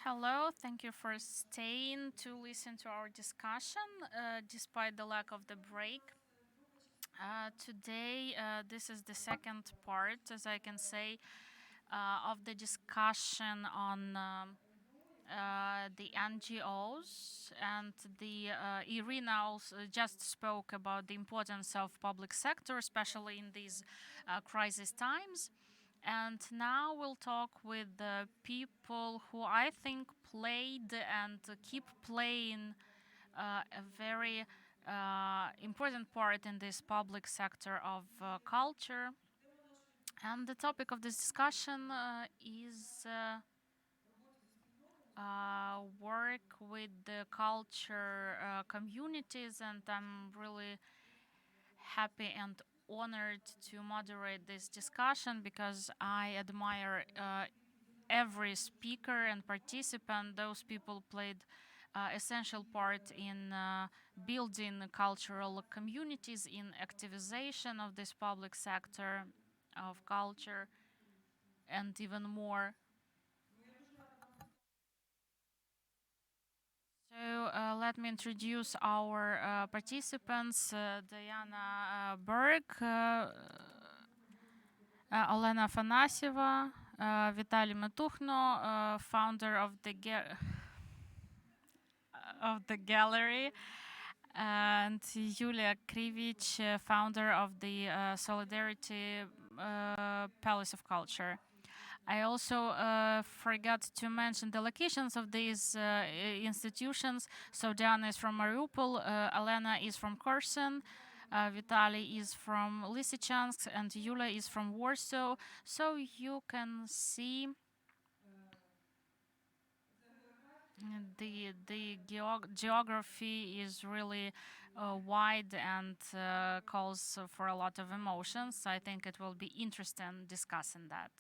Hello, thank you for staying to listen to our discussion despite the lack of the break. Today, this is the second part, as I can say, of the discussion on the NGOs. And Irina also just spoke about the importance of public sector, especially in these crisis times. And now we'll talk with the people who I think played and keep playing a very important part in this public sector of culture. And the topic of this discussion is work with the culture communities, and I'm really happy and honored to moderate this discussion because I admire every speaker and participant. Those people played essential part in building cultural communities, in activization of this public sector of culture, and even more. So let me introduce our participants: Diana Berg, Olena Afanasieva, Vitaly Metukhno, founder of the gallery, and Yulia Krivich, founder of the Solidarity Palace of Culture. I also forgot to mention the locations of these institutions. So Diana is from Mariupol, Elena is from Kherson, Vitaly is from Lysychansk, and Yulia is from Warsaw. So you can see the geography is really wide and calls for a lot of emotions. I think it will be interesting discussing that.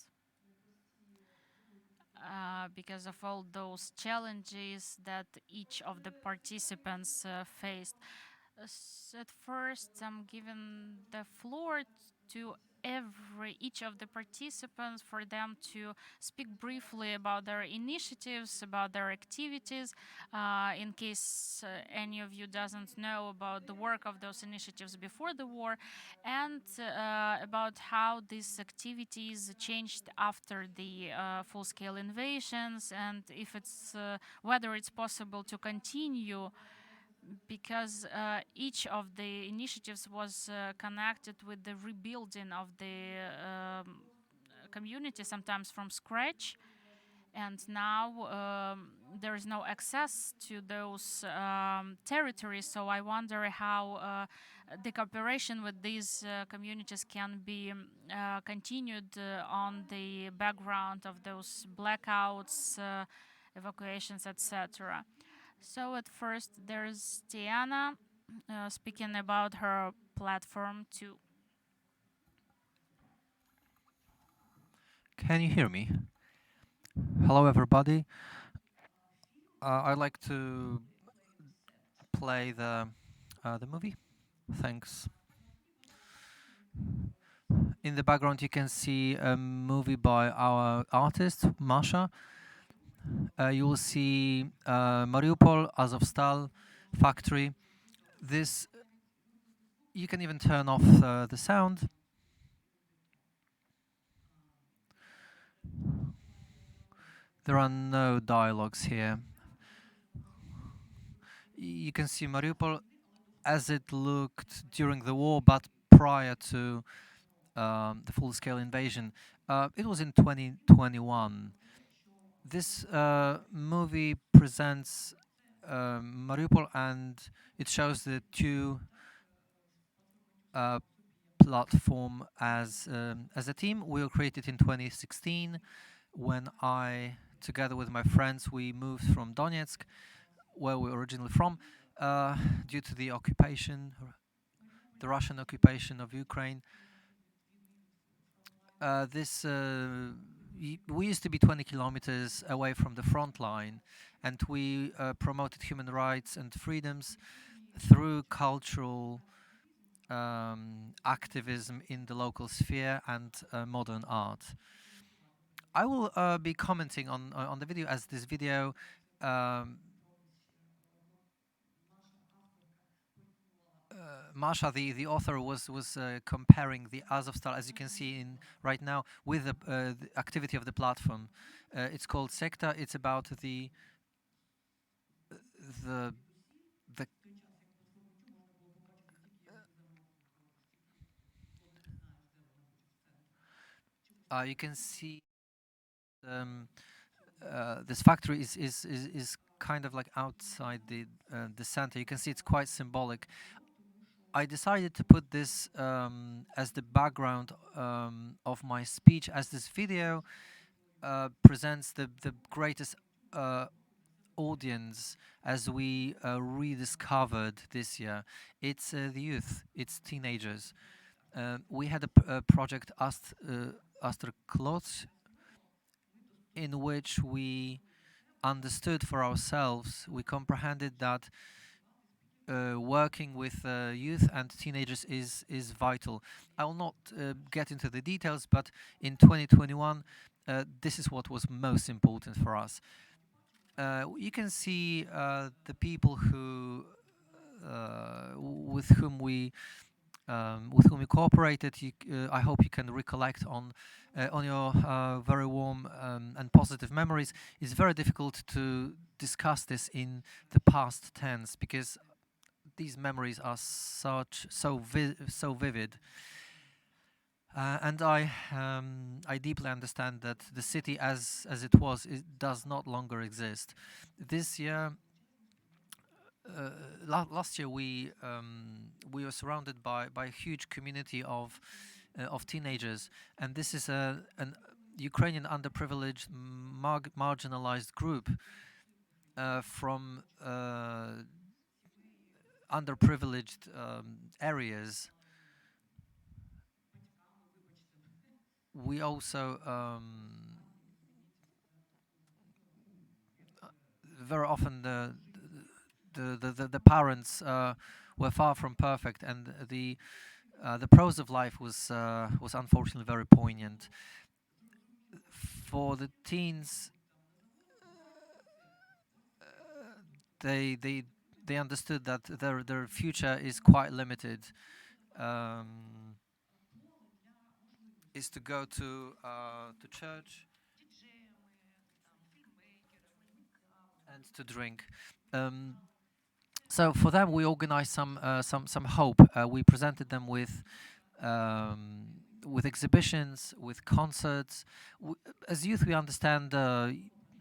Because of all those challenges that each of the participants faced. At first, I'm giving the floor to each of the participants for them to speak briefly about their initiatives, about their activities, in case any of you doesn't know about the work of those initiatives before the war, and about how these activities changed after the full-scale invasions, and if it's whether it's possible to continue, because each of the initiatives was connected with the rebuilding of the community, sometimes from scratch. And now there is no access to those territories. So I wonder how the cooperation with these communities can be continued on the background of those blackouts, evacuations, etc. So at first there's Diana speaking about her platform too. Can you hear me? Hello, everybody. I'd like to play the movie. Thanks. In the background, you can see a movie by our artist Masha. You will see Mariupol, Azovstal factory. This you can even turn off the sound. There are no dialogues here. You can see Mariupol as it looked during the war, but prior to the full-scale invasion. It was in 2021. This movie presents Mariupol, and it shows the two platform as a team. We were created in 2016 when I, together with my friends, we moved from Donetsk, where we were originally from, due to the occupation, the Russian occupation of Ukraine. We used to be 20 kilometers away from the front line, and we promoted human rights and freedoms through cultural activism in the local sphere and modern art. I will be commenting on the video, as this video um, Masha, the author, was comparing the Azovstal, as you can see in right now, with the activity of the platform. It's called Secta. It's about the the you can see this factory is kind of like outside the center. You can see it's quite symbolic. I decided to put this as the background of my speech, as this video presents the greatest audience as we rediscovered this year. It's the youth, it's teenagers. We had a project Astr Klotz, in which we understood for ourselves, we comprehended that working with youth and teenagers is vital. I will not get into the details, but in 2021, this is what was most important for us. You can see the people who with whom we cooperated. I hope you can recollect on your very warm and positive memories. It's very difficult to discuss this in the past tense, because these memories are so vivid. And I deeply understand that the city as it was, it does not longer exist. This year, last year we were surrounded by a huge community of teenagers, and this is an Ukrainian underprivileged, marginalized group from underprivileged areas. We also very often the parents were far from perfect, and the prose of life was unfortunately very poignant. For the teens, they they they understood that their future is quite limited. Um, is to go to church and to drink. Um, so for them, we organized some hope. We presented them with exhibitions, with concerts. As youth, we understand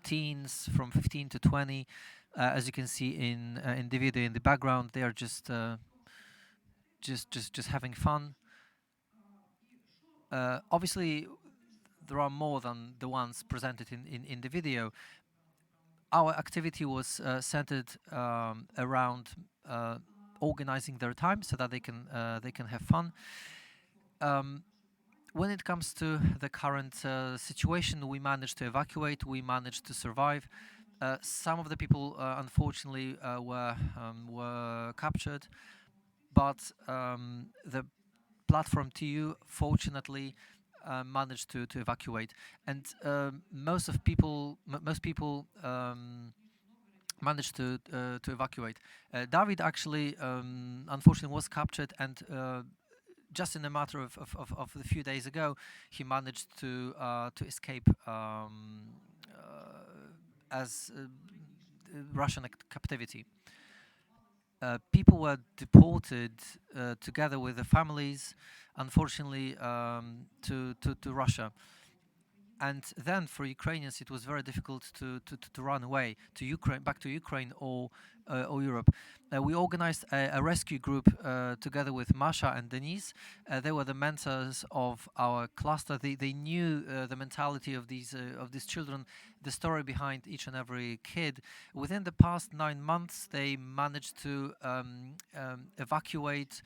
teens from 15 to 20. As you can see in the video in the background, they are just having fun. Obviously, there are more than the ones presented in the video. Our activity was centered around organizing their time so that they can have fun. When it comes to the current situation, we managed to evacuate, we managed to survive. Some of the people, unfortunately, were captured, but the platform TU fortunately managed to evacuate, and most people managed to evacuate. David actually, unfortunately, was captured, and just in a matter of a few days ago, he managed to escape as Russian captivity. People were deported together with the families, unfortunately, to Russia. And then for Ukrainians, it was very difficult to run away to Ukraine, back to Ukraine or Europe. We organized a rescue group together with Masha and Denise. They were the mentors of our cluster. They knew the mentality of these children, the story behind each and every kid. Within the past 9 months, they managed to evacuate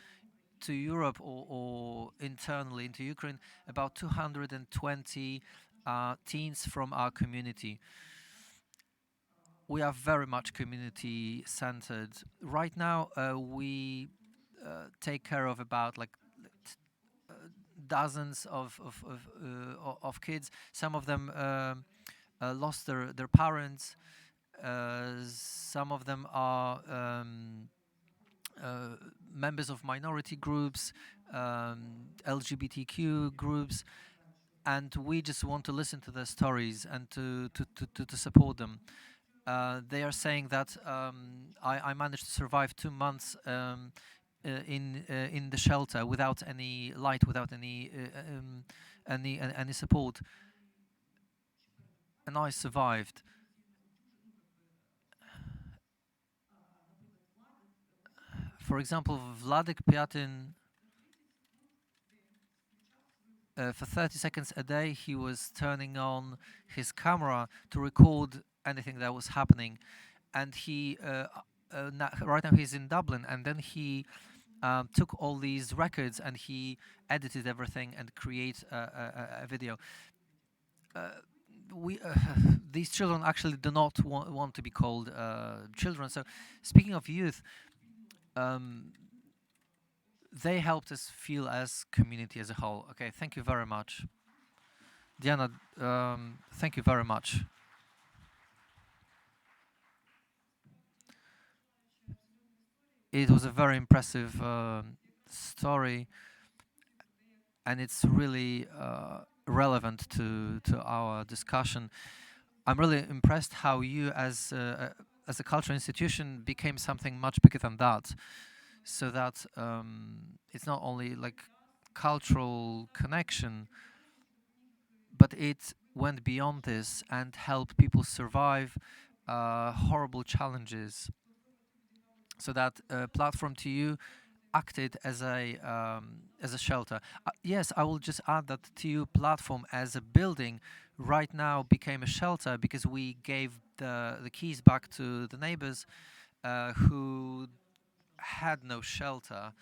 to Europe or internally into Ukraine about 220 teens from our community. We are very much community centered. Right now, we take care of about like dozens of kids. Some of them lost their parents. Some of them are members of minority groups, LGBTQ groups, and we just want to listen to their stories and to support them. They are saying that I managed to survive 2 months in the shelter without any light, without any support, and I survived. For example, Wladek Piatin, for 30 seconds a day, he was turning on his camera to record anything that was happening. And he, right now he's in Dublin, and then he took all these records and he edited everything and create a video. We these children actually do not want to be called children. So speaking of youth, they helped us feel as community as a whole. Okay, thank you very much. Diana, thank you very much. It was a very impressive story, and it's really relevant to our discussion. I'm really impressed how you, as a cultural institution, became something much bigger than that. So that it's not only like cultural connection, but it went beyond this and helped people survive horrible challenges. So that platform to you acted as a shelter. Yes, I will just add that TU platform as a building right now became a shelter because we gave the keys back to the neighbors who had no shelter.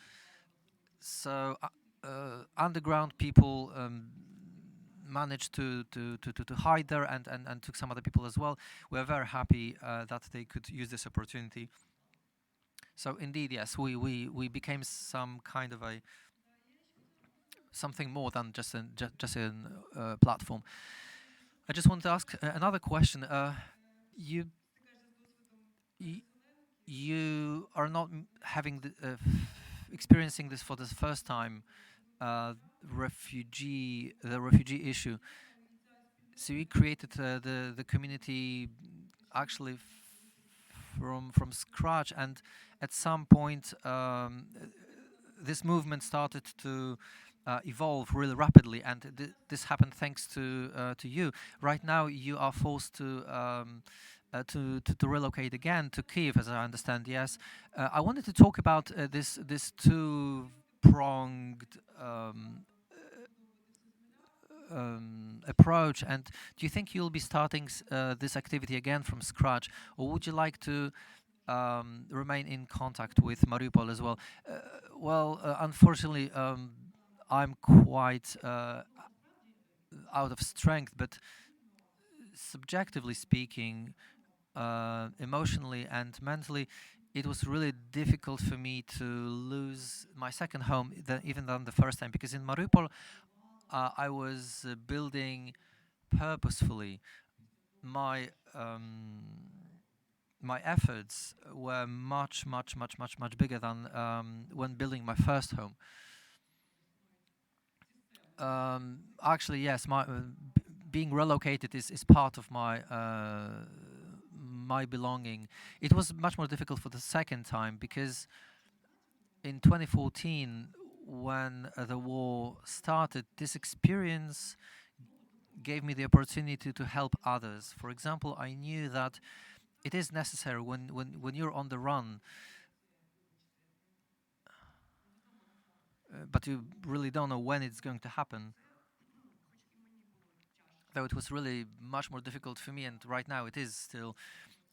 So underground people managed to hide there and took some other people as well. We're very happy that they could use this opportunity. So indeed, yes, we became some kind of something more than just a platform. I just want to ask another question. You you are not having experiencing this for the first time, the refugee issue. So you created the community actually from scratch, and at some point this movement started to evolve really rapidly, and this happened thanks to you. Right now, you are forced to relocate again to Kyiv, as I understand. Yes, I wanted to talk about this two-pronged approach. And do you think you'll be starting this activity again from scratch, or would you like to remain in contact with Mariupol as well? Unfortunately, I'm quite out of strength, but subjectively speaking, emotionally and mentally, it was really difficult for me to lose my second home, even than the first time, because in Mariupol, I was building purposefully. My my efforts were much bigger than when building my first home. Actually, yes, my being relocated is part of my my belonging. It was much more difficult for the second time because in 2014, when the war started, this experience gave me the opportunity to help others. For example, I knew that it is necessary when you're on the run, but you really don't know when it's going to happen. Though it was really much more difficult for me, and right now it is still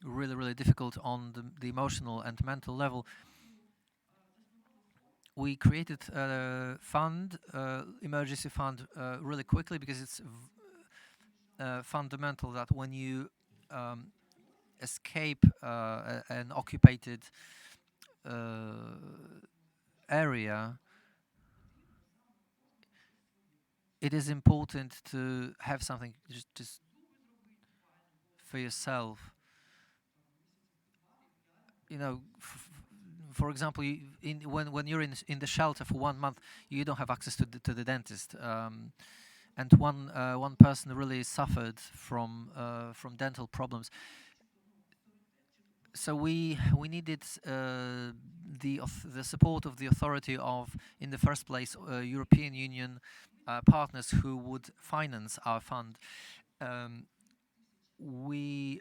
really difficult on the emotional and mental level. We created a fund, emergency fund, really quickly, because it's fundamental that when you escape an occupied area, it is important to have something just for yourself. You know, for example, when you're in the shelter for 1 month, you don't have access to the dentist. And one person really suffered from dental problems. So we needed the support of the authority of, in the first place, European Union partners who would finance our fund. Um, we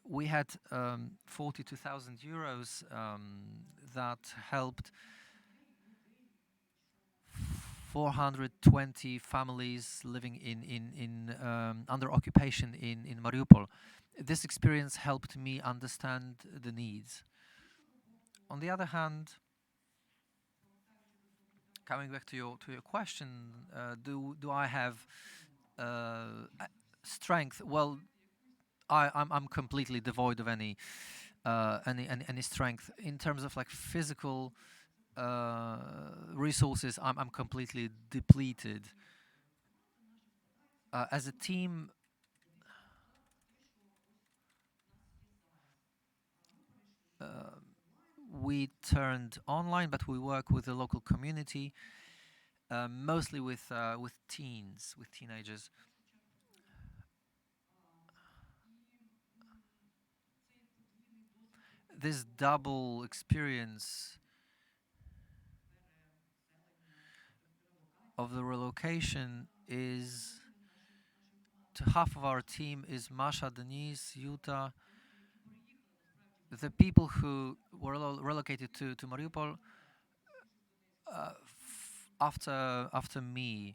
we had 42,000 euros that helped 420 families living in under occupation in Mariupol. This experience helped me understand the needs. On the other hand, coming back to your question, do I have strength? Well, I'm completely devoid of any strength in terms of like physical resources. I'm completely depleted. As a team, we turned online, but we work with the local community, mostly with teens, with teenagers. This double experience of the relocation is, to half of our team is Masha, Denise, Yuta. The people who were relocated to Mariupol after me.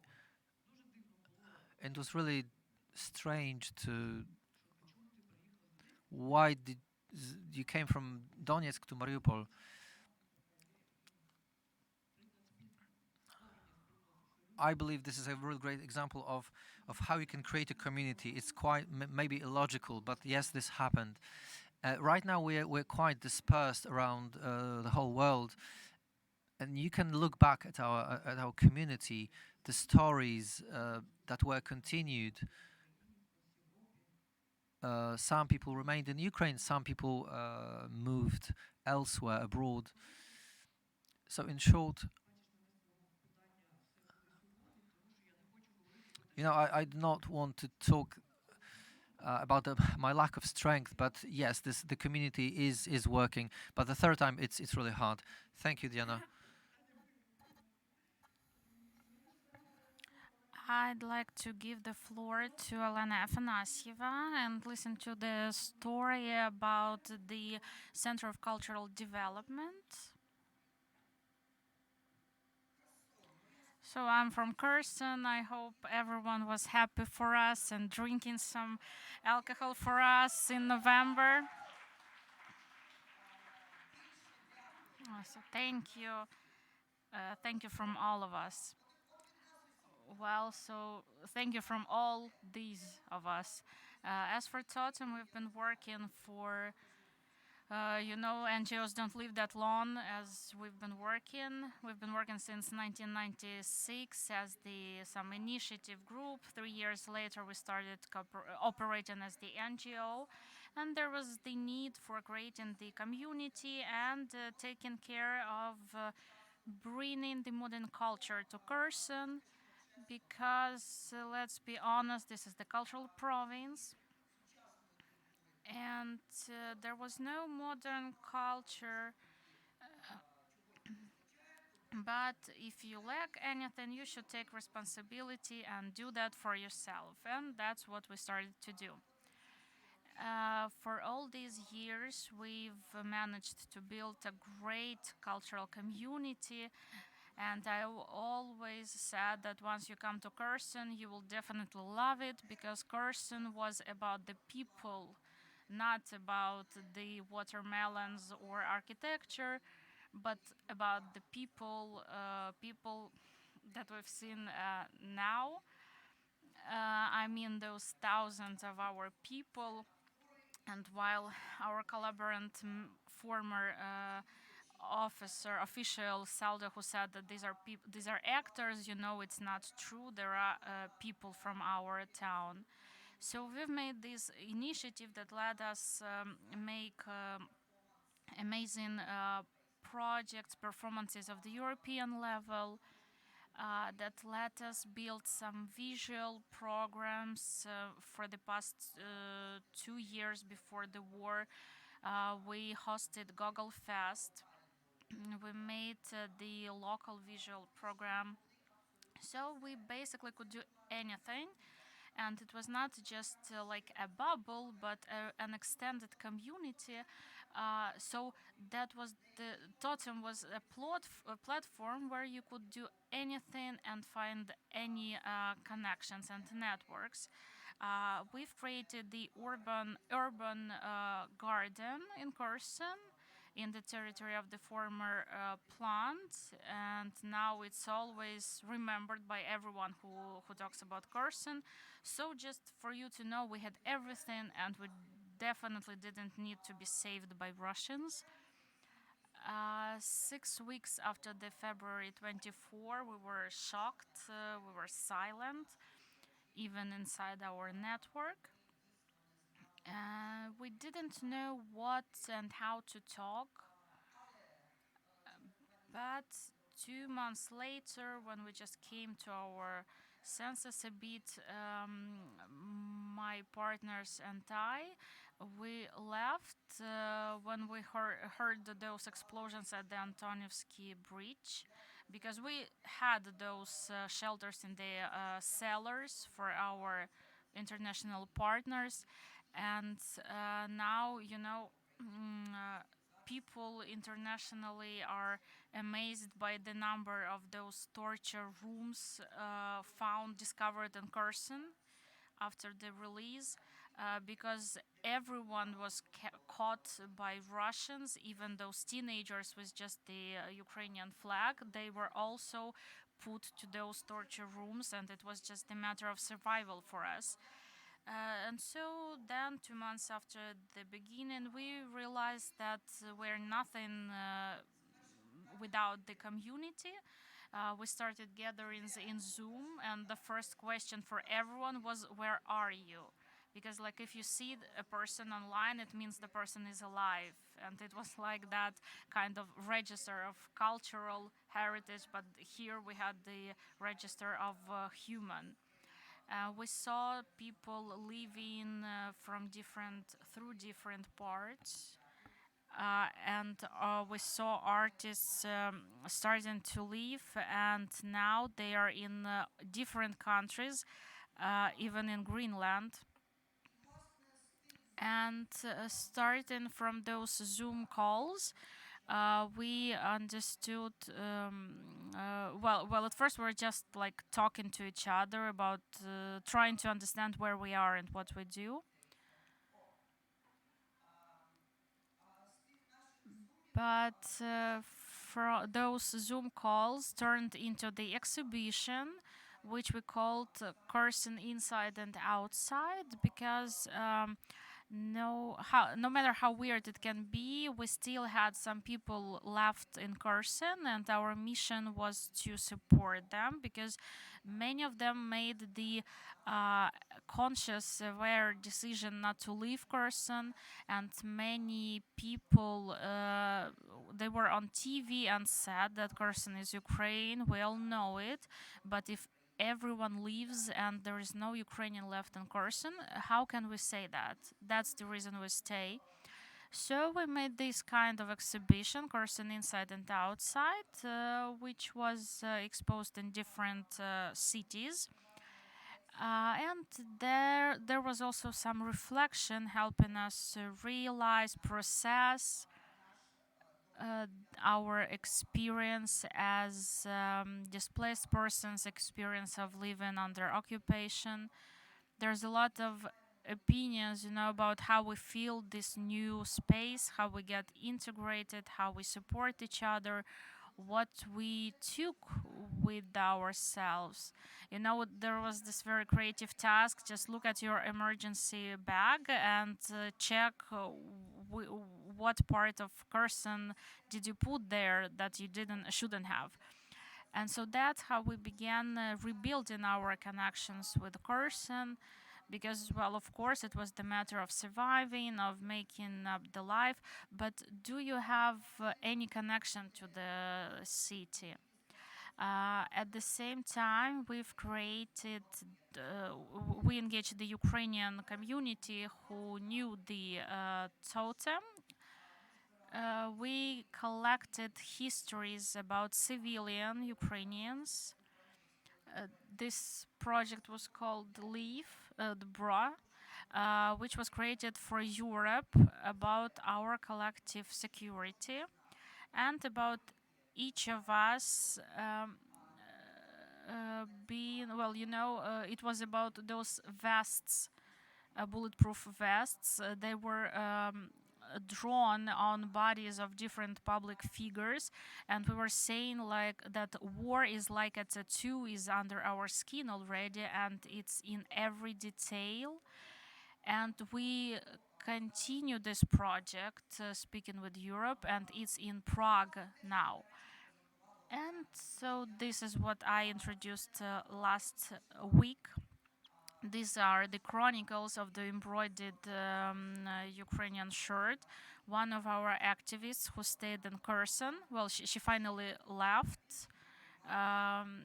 It was really strange to, why did you came from Donetsk to Mariupol? I believe this is a real great example of how you can create a community. It's quite maybe illogical, but yes, this happened. Right now we're quite dispersed around the whole world, and you can look back at our community, the stories that were continued. Some people remained in Ukraine, some people moved elsewhere abroad. So in short, I do not want to talk about my lack of strength, but yes, the community is working. But the third time, it's really hard. Thank you, Diana. I'd like to give the floor to Elena Afanasieva and listen to the story about the Center of Cultural Development. So I'm from Kherson. I hope everyone was happy for us and drinking some alcohol for us in November. So thank you from all of us. Well, so thank you from all these of us. As for Totem, we've been working for, NGOs don't live that long as we've been working. We've been working since 1996 as some initiative group. 3 years later, we started operating as the NGO. And there was the need for creating the community and taking care of bringing the modern culture to Kherson because let's be honest, this is the cultural province, and there was no modern culture. But if you lack anything, you should take responsibility and do that for yourself, and that's what we started to do. For all these years, we've managed to build a great cultural community. And I always said that once you come to Kherson, you will definitely love it because Kherson was about the people, not about the watermelons or architecture, but about the people that we've seen now. I mean, those thousands of our people. And while our collaborant former official soldier who said that these are actors. It's not true. There are people from our town. So we've made this initiative that led us make amazing projects, performances of the European level, that let us build some visual programs for the past 2 years before the war. We hosted Gogol Fest. We made the local visual program. So we basically could do anything, and it was not just like a bubble but an extended community. So that was the totem was a platform where you could do anything and find any connections and networks. We've created the urban garden in Kherson, in the territory of the former plant, and now it's always remembered by everyone who talks about Kherson. So just for you to know, we had everything, and we definitely didn't need to be saved by Russians. 6 weeks after the February 24, we were shocked, we were silent, even inside our network. We didn't know what and how to talk, but 2 months later, when we just came to our senses a bit, my partners and I, we left when we heard those explosions at the Antonievsky Bridge, because we had those shelters in the cellars for our international partners, and now people internationally are amazed by the number of those torture rooms discovered in Kherson after the release, because everyone was caught by Russians, even those teenagers with just the Ukrainian flag. They were also put to those torture rooms, and it was just a matter of survival for us. And so then, 2 months after the beginning, we realized that we're nothing without the community. We started gatherings in Zoom, and the first question for everyone was, "Where are you?" Because, like, if you see a person online, it means the person is alive. And it was like that kind of register of cultural heritage, but here we had the register of human. We saw people living through different parts, and we saw artists starting to leave, and now they are in different countries, even in Greenland. And starting from those Zoom calls, we understood. Well, at first we were just like talking to each other about trying to understand where we are and what we do. But those Zoom calls turned into the exhibition, which we called Carson Inside and Outside, because no matter how weird it can be, we still had some people left in Carson, and our mission was to support them, because many of them made the uh, conscious, aware decision not to leave Carson, and many people they were on TV and said that Carson is Ukraine. We all know it, but if everyone leaves and there is no Ukrainian left in Kherson, how can we say that? That's the reason we stay. So we made this kind of exhibition, Kherson Inside and Outside, which was exposed in different cities. And there was also some reflection helping us realize, process uh, our experience as displaced persons, experience of living under occupation. There's a lot of opinions, about how we feel this new space, how we get integrated, how we support each other, what we took with ourselves. You know, there was this very creative task. Just look at your emergency bag and check what part of Kherson did you put there that you shouldn't have. And so that's how we began rebuilding our connections with Kherson, because, well, of course, it was the matter of surviving, of making up the life, but do you have any connection to the city? At the same time, we engaged the Ukrainian community who knew the totem. We collected histories about civilian Ukrainians. This project was called the BRA, which was created for Europe, about our collective security and about each of us being, well, it was about those vests, bulletproof vests. They were drawn on bodies of different public figures, and we were saying like that war is like a tattoo, is under our skin already, and it's in every detail. And we continue this project, speaking with Europe, and it's in Prague now. And so this is what I introduced last week. These are the chronicles of the embroidered Ukrainian shirt. One of our activists who stayed in Kherson, well, she finally left, and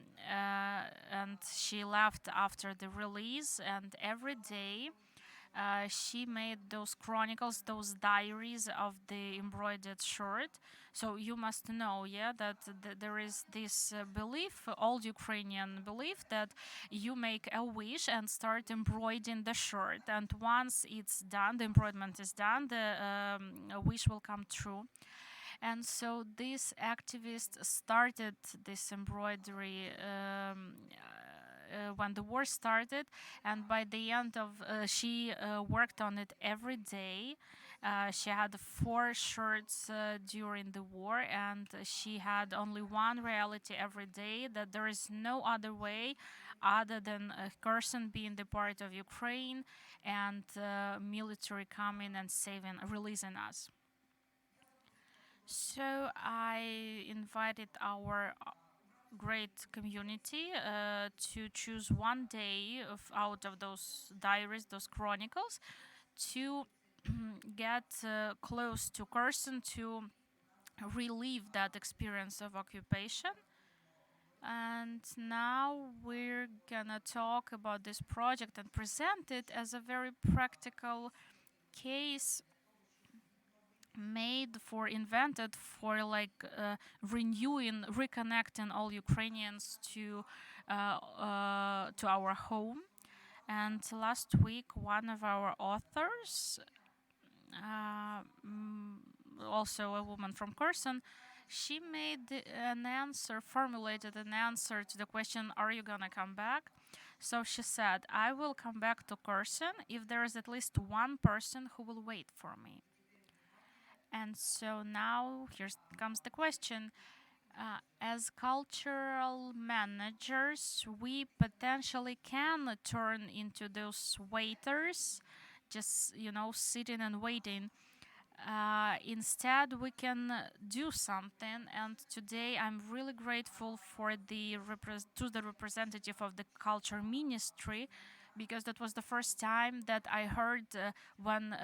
she left after the release. And every day she made those chronicles, those diaries of the embroidered shirt. So you must know, yeah, that there is this belief, old Ukrainian belief, that you make a wish and start embroidering the shirt, and once it's done, the embroiderment is done, the wish will come true. And so this activist started this embroidery when the war started, and by the end of she worked on it every day. She had 4 shirts during the war, and she had only one reality every day, that there is no other way other than Kherson being the part of Ukraine and military coming and releasing us. So I invited our great community to choose one day out of those diaries, those chronicles, to get close to Kherson, to relive that experience of occupation. And now we're gonna talk about this project and present it as a very practical case invented for like renewing, reconnecting all Ukrainians to our home. And last week, one of our authors, uh, also a woman from Kherson, she formulated an answer to the question, "Are you gonna come back?" So she said, "I will come back to Kherson if there is at least one person who will wait for me." And so now here comes the question. As cultural managers, we potentially can turn into those waiters, just, sitting and waiting. Instead, we can do something. And today, I'm really grateful to the representative of the Culture Ministry, because that was the first time that I heard when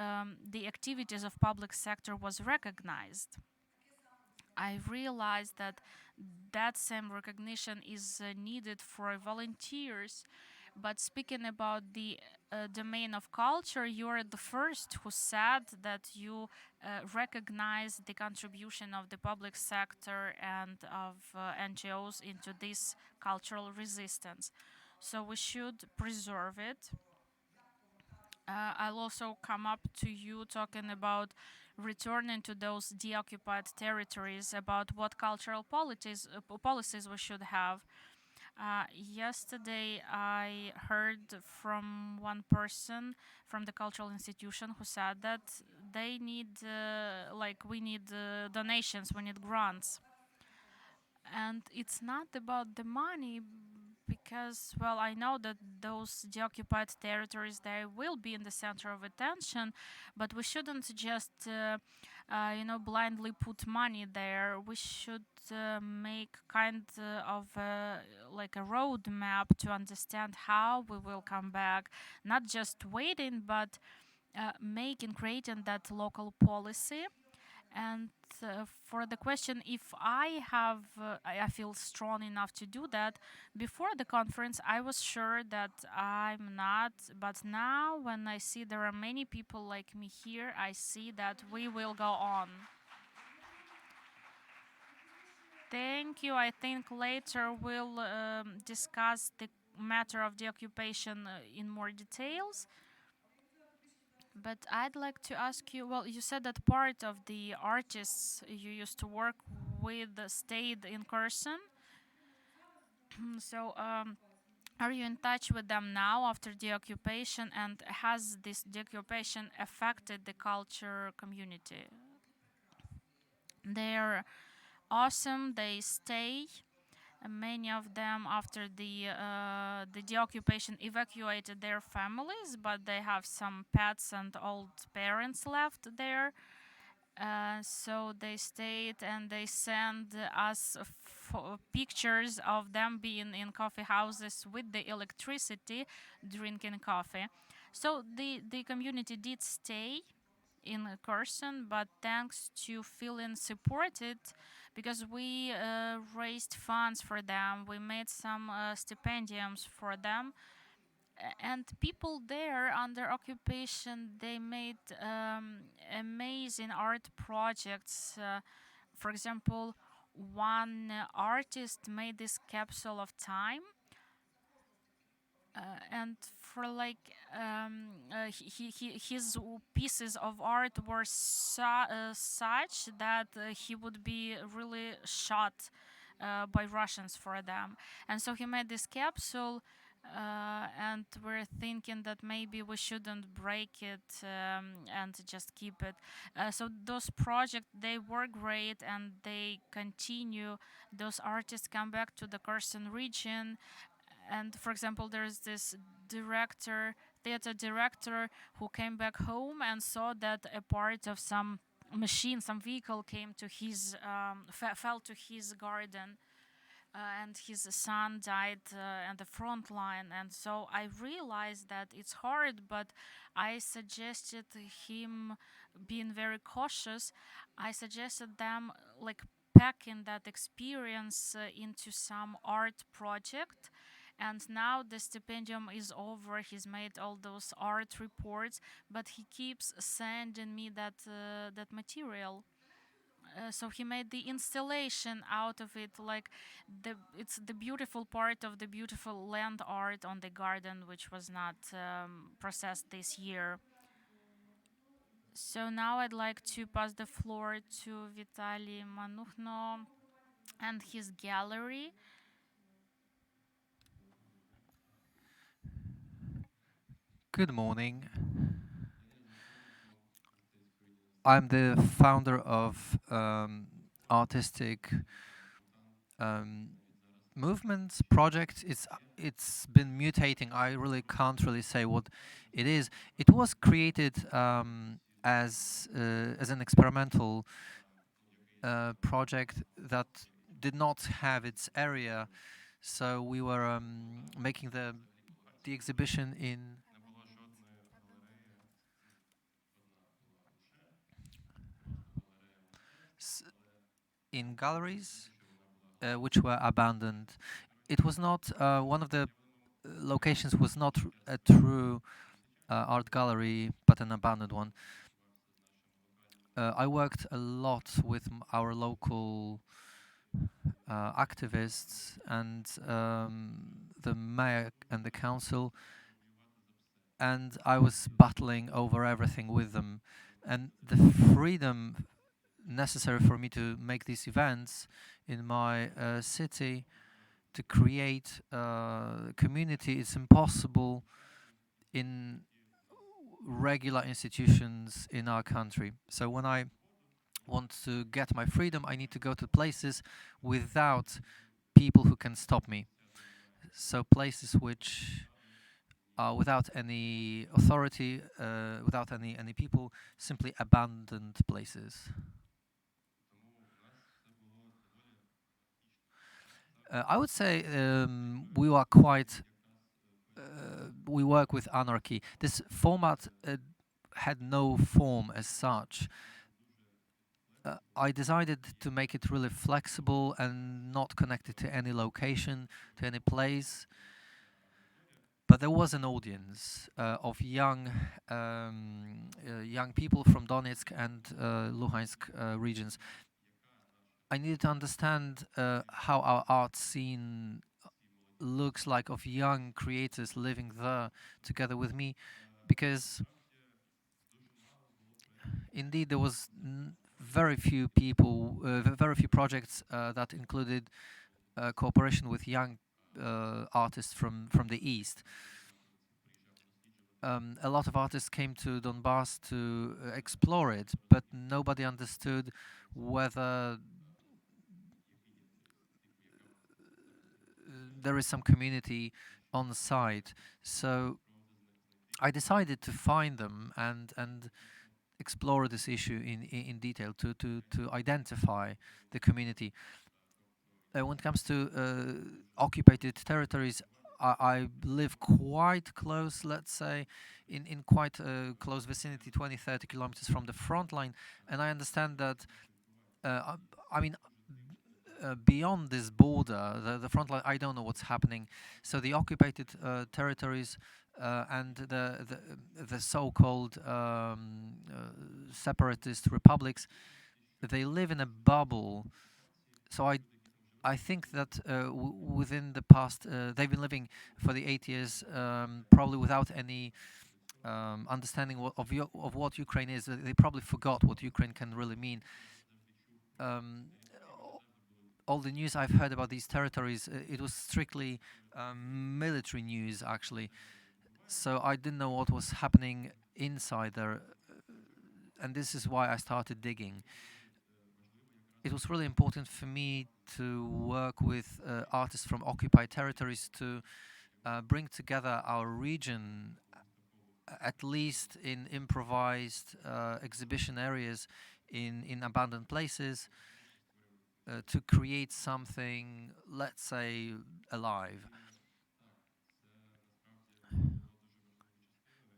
the activities of public sector was recognized. I realized that that same recognition is needed for volunteers. But speaking about the domain of culture, you are the first who said that you recognize the contribution of the public sector and of NGOs into this cultural resistance. So we should preserve it. I'll also come up to you talking about returning to those deoccupied territories, about what cultural policies we should have. Yesterday, I heard from one person from the cultural institution who said that they need, we need donations, we need grants. And it's not about the money, because, well, I know that those deoccupied territories, they will be in the center of attention, but we shouldn't just blindly put money there. We should make kind of like a roadmap to understand how we will come back, not just waiting, but creating that local policy. And for the question, if I feel strong enough to do that. Before the conference, I was sure that I'm not, but now when I see there are many people like me here, I see that we will go on. Thank you. I think later we'll discuss the matter of the occupation in more details. But I'd like to ask you, well, you said that part of the artists you used to work with stayed in Kherson. So, are you in touch with them now after the occupation? And has this occupation affected the culture community? They're awesome. They stay. Many of them, after the occupation, evacuated their families, but they have some pets and old parents left there. So they stayed and they send us pictures of them being in coffee houses with the electricity, drinking coffee. So the community did stay in Kherson, but thanks to feeling supported, because we raised funds for them, we made some stipendiums for them, and people there under occupation, they made amazing art projects. For example, one artist made this capsule of time, and for like his pieces of art were such that he would be really shot by Russians for them. And so he made this capsule, and we're thinking that maybe we shouldn't break it and just keep it. So those projects, they were great and they continue. Those artists come back to the Kherson region, and for example, there's this theater director, who came back home and saw that a part of some machine, some vehicle came to his fell to his garden, and his son died at the front line. And so I realized that it's hard, but I suggested him being very cautious. I suggested them like packing that experience into some art project. And now the stipendium is over. He's made all those art reports, but he keeps sending me that material. So he made the installation out of it, like it's the beautiful part of the beautiful land art on the garden, which was not processed this year. So now I'd like to pass the floor to Vitaly Manukhno and his gallery. Good morning. I'm the founder of artistic um, movements project. It's been mutating. I really can't really say what it is. It was created as an experimental project that did not have its area. So we were making the exhibition in galleries which were abandoned. It was not one of the locations was not a true art gallery, but an abandoned one. I worked a lot with our local activists and the mayor and the council, and I was battling over everything with them. And the freedom necessary for me to make these events in my city, to create community, is impossible in regular institutions in our country. So when I want to get my freedom, I need to go to places without people who can stop me. So places which are without any authority, without any people, simply abandoned places. I would say we are quite. We work with anarchy. This format had no form as such. I decided to make it really flexible and not connected to any location, to any place. But there was an audience of young people from Donetsk and Luhansk regions. I needed to understand how our art scene looks like, of young creators living there together with me, because indeed there was very few people, very few projects that included cooperation with young artists from the east. A lot of artists came to Donbass to explore it, but nobody understood whether there is some community on site. So I decided to find them and explore this issue in detail, to identify the community. When it comes to occupied territories, I live quite close, let's say, in quite close vicinity, 20, 30 kilometers from the front line, and I understand that, I mean, beyond this border, the front line, I don't know what's happening. So the occupied territories and the so-called separatist republics, they live in a bubble. So I think that within the past, they've been living for the 8 years, probably without any understanding of what Ukraine is. They probably forgot what Ukraine can really mean. Um, all the news I've heard about these territories, it was strictly military news, actually. So I didn't know what was happening inside there, and this is why I started digging. It was really important for me to work with artists from occupied territories to bring together our region, at least in improvised exhibition areas, in abandoned places, to create something, let's say, alive.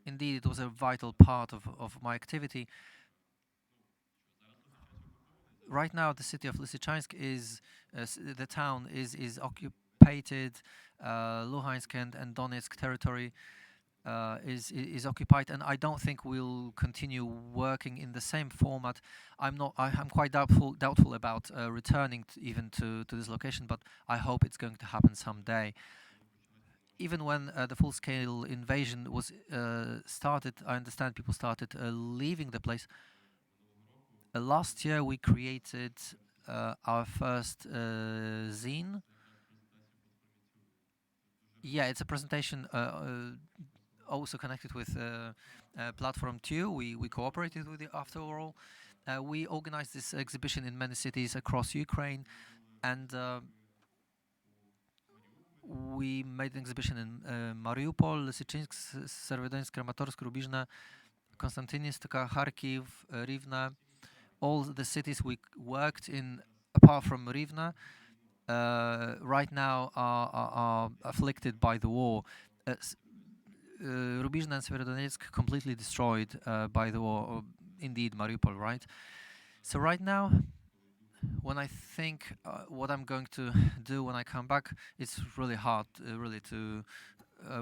Indeed, it was a vital part of my activity. Right now, the city of Lysychansk is, the town is occupied. Luhansk and Donetsk territory is occupied, and I don't think we'll continue working in the same format. I'm quite doubtful about returning even to this location, but I hope it's going to happen someday. Even when the full-scale invasion was started, I understand people started leaving the place. Last year we created our first zine. Yeah, it's a presentation also connected with platform 2. We cooperated with it after all. We organized this exhibition in many cities across Ukraine, and we made an exhibition in Mariupol, Lysychansk, Serverodonetsk, Kramatorsk, Rubizhne, Konstantinivka, Kharkiv, Rivne. All the cities we worked in, apart from Rivne, right now are afflicted by the war. Rubizhne and Severodonetsk completely destroyed by the war. Or indeed, Mariupol, right? So right now, when I think what I'm going to do when I come back, it's really hard, really, to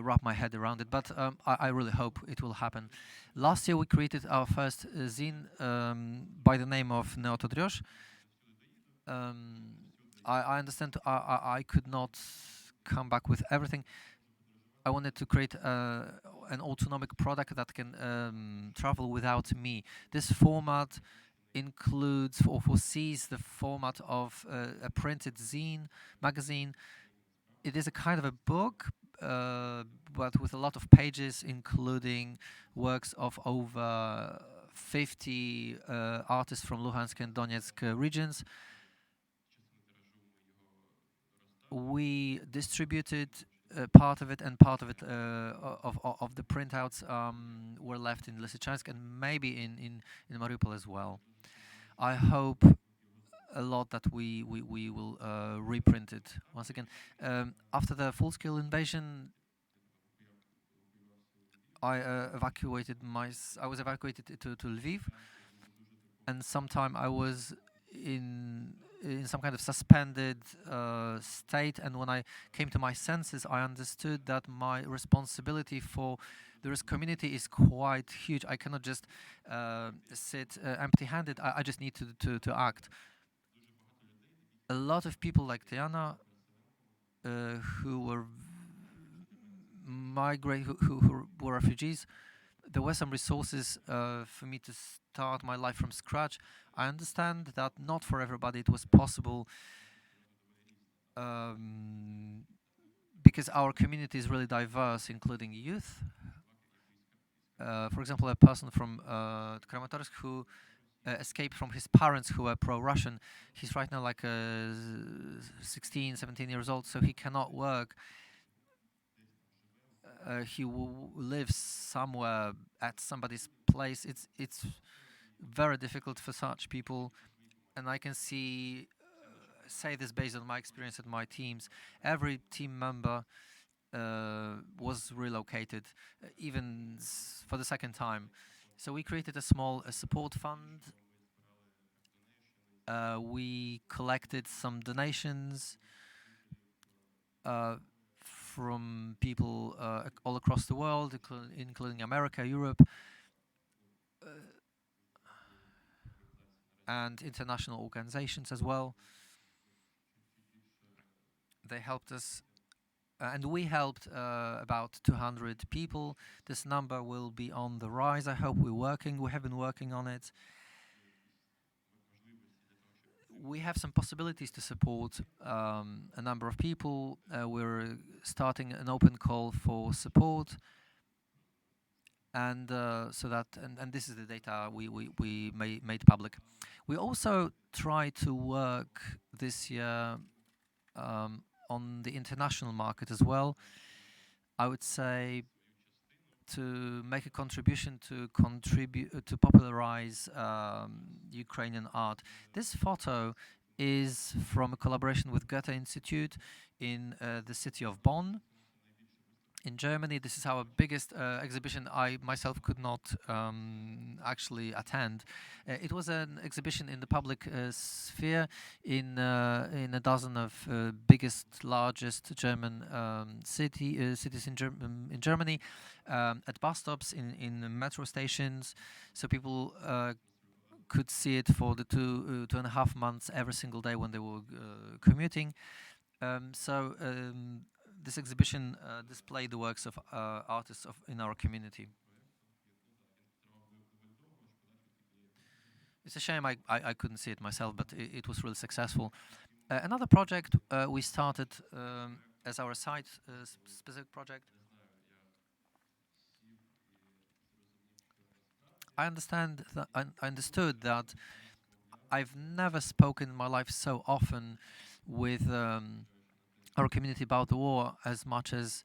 wrap my head around it. But I really hope it will happen. Last year we created our first zine by the name of Neotodriosh. I understand I could not come back with everything. I wanted to create an autonomic product that can travel without me. This format includes or foresees the format of a printed zine magazine. It is a kind of a book, but with a lot of pages, including works of over 50 artists from Luhansk and Donetsk regions. We distributed part of it, and part of it of the printouts were left in Lysychansk and maybe in Mariupol as well. I hope a lot that we will reprint it once again. After the full-scale invasion, I was evacuated to Lviv, and sometime I was in some kind of suspended state. And when I came to my senses, I understood that my responsibility for this community is quite huge. I cannot just sit empty-handed. I just need to act. A lot of people like Tiana, who were who were refugees, there were some resources for me to start my life from scratch. I understand that not for everybody it was possible, because our community is really diverse, including youth. For example, a person from Kramatorsk who escaped from his parents who were pro-Russian. He's right now like 16, 17 years old, so he cannot work. He lives somewhere at somebody's place. It's very difficult for such people, and I can say this based on my experience at my teams. Every team member was relocated, even for the second time. So we created a small support fund. We collected some donations from people all across the world, including America, Europe, and international organizations as well. They helped us, and we helped about 200 people. This number will be on the rise. I hope we have been working on it. We have some possibilities to support a number of people. We're starting an open call for support, and and this is the data we made public. We also try to work this year on the international market as well. I would say to make a contribution to popularize Ukrainian art. This photo is from a collaboration with Goethe Institute in the city of Bonn in Germany. This is our biggest exhibition. I myself could not actually attend. It was an exhibition in the public sphere in a dozen of biggest, largest German cities in Germany, at bus stops, in metro stations, so people could see it for the 2.5 months every single day when they were commuting. This exhibition displayed the works of artists in our community. It's a shame I couldn't see it myself, but it was really successful. Another project we started as our site-specific project. I understood that I've never spoken in my life so often with our community about the war as much as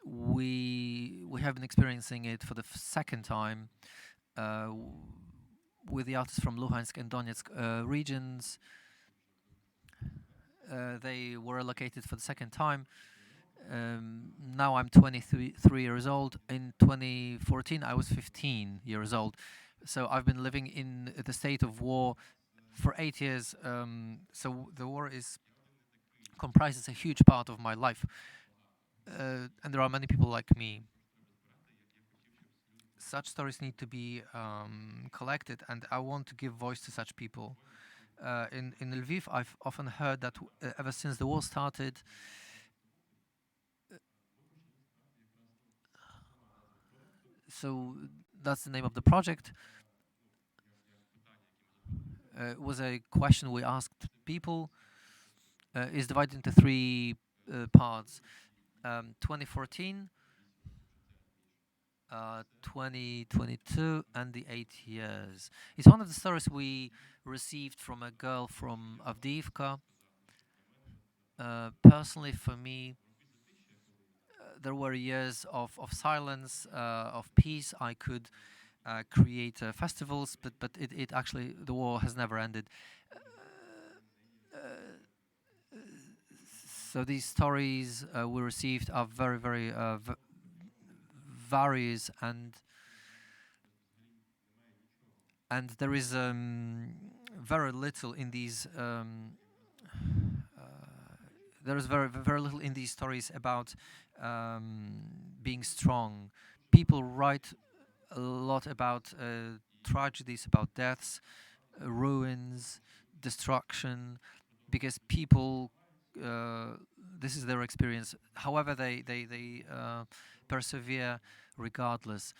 we have been experiencing it for the second time with the artists from Luhansk and Donetsk regions. They were allocated for the second time. Now I'm 23 years old. In 2014, I was 15 years old. So I've been living in the state of war for 8 years. So the war comprises a huge part of my life. And there are many people like me. Such stories need to be collected, and I want to give voice to such people. In Lviv, I've often heard that ever since the war started, so that's the name of the project. It was a question we asked people. Is divided into three parts. 2014, 2022 and the 8 years. It's one of the stories we received from a girl from Avdiivka. Personally, for me, there were years of silence, of peace. I could create festivals, but it actually, the war has never ended. So these stories we received are very, very various, and there is very little in these there is very, very little in these stories about being strong. People write a lot about tragedies, about deaths, ruins, destruction, because people, this is their experience. However, they persevere regardless.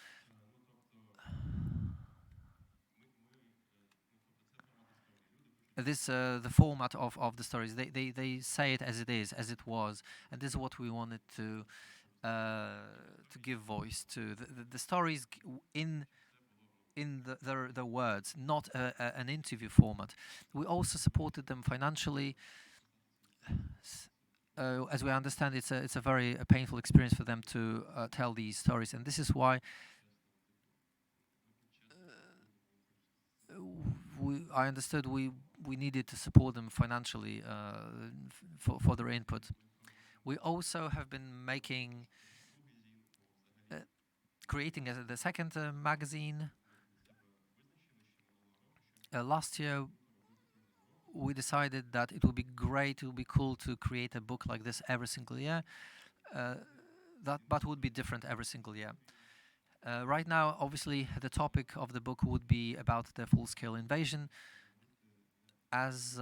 This the format of the stories. They say it as it is, as it was, and this is what we wanted to give voice to. The stories in the words, not an interview format. We also supported them financially. As we understand, it's a very painful experience for them to tell these stories, and this is why I understood we needed to support them financially for their input. We also have been creating the second magazine. Last year, we decided that it would be great, it would be cool to create a book like this every single year. But would be different every single year. Right now, obviously, the topic of the book would be about the full-scale invasion, as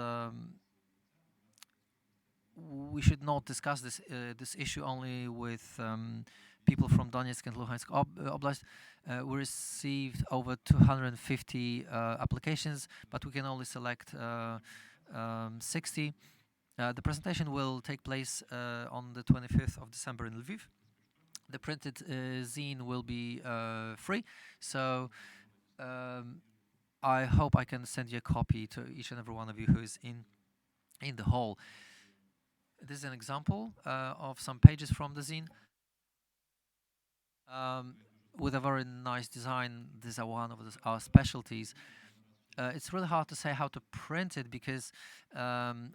we should not discuss this issue only with people from Donetsk and Luhansk Oblast. We received over 250 applications, but we can only select 60. The presentation will take place on the 25th of December in Lviv. The printed zine will be free, so I hope I can send you a copy to each and every one of you who is in the hall. This is an example of some pages from the zine with a very nice design. These are one of our specialties. It's really hard to say how to print it because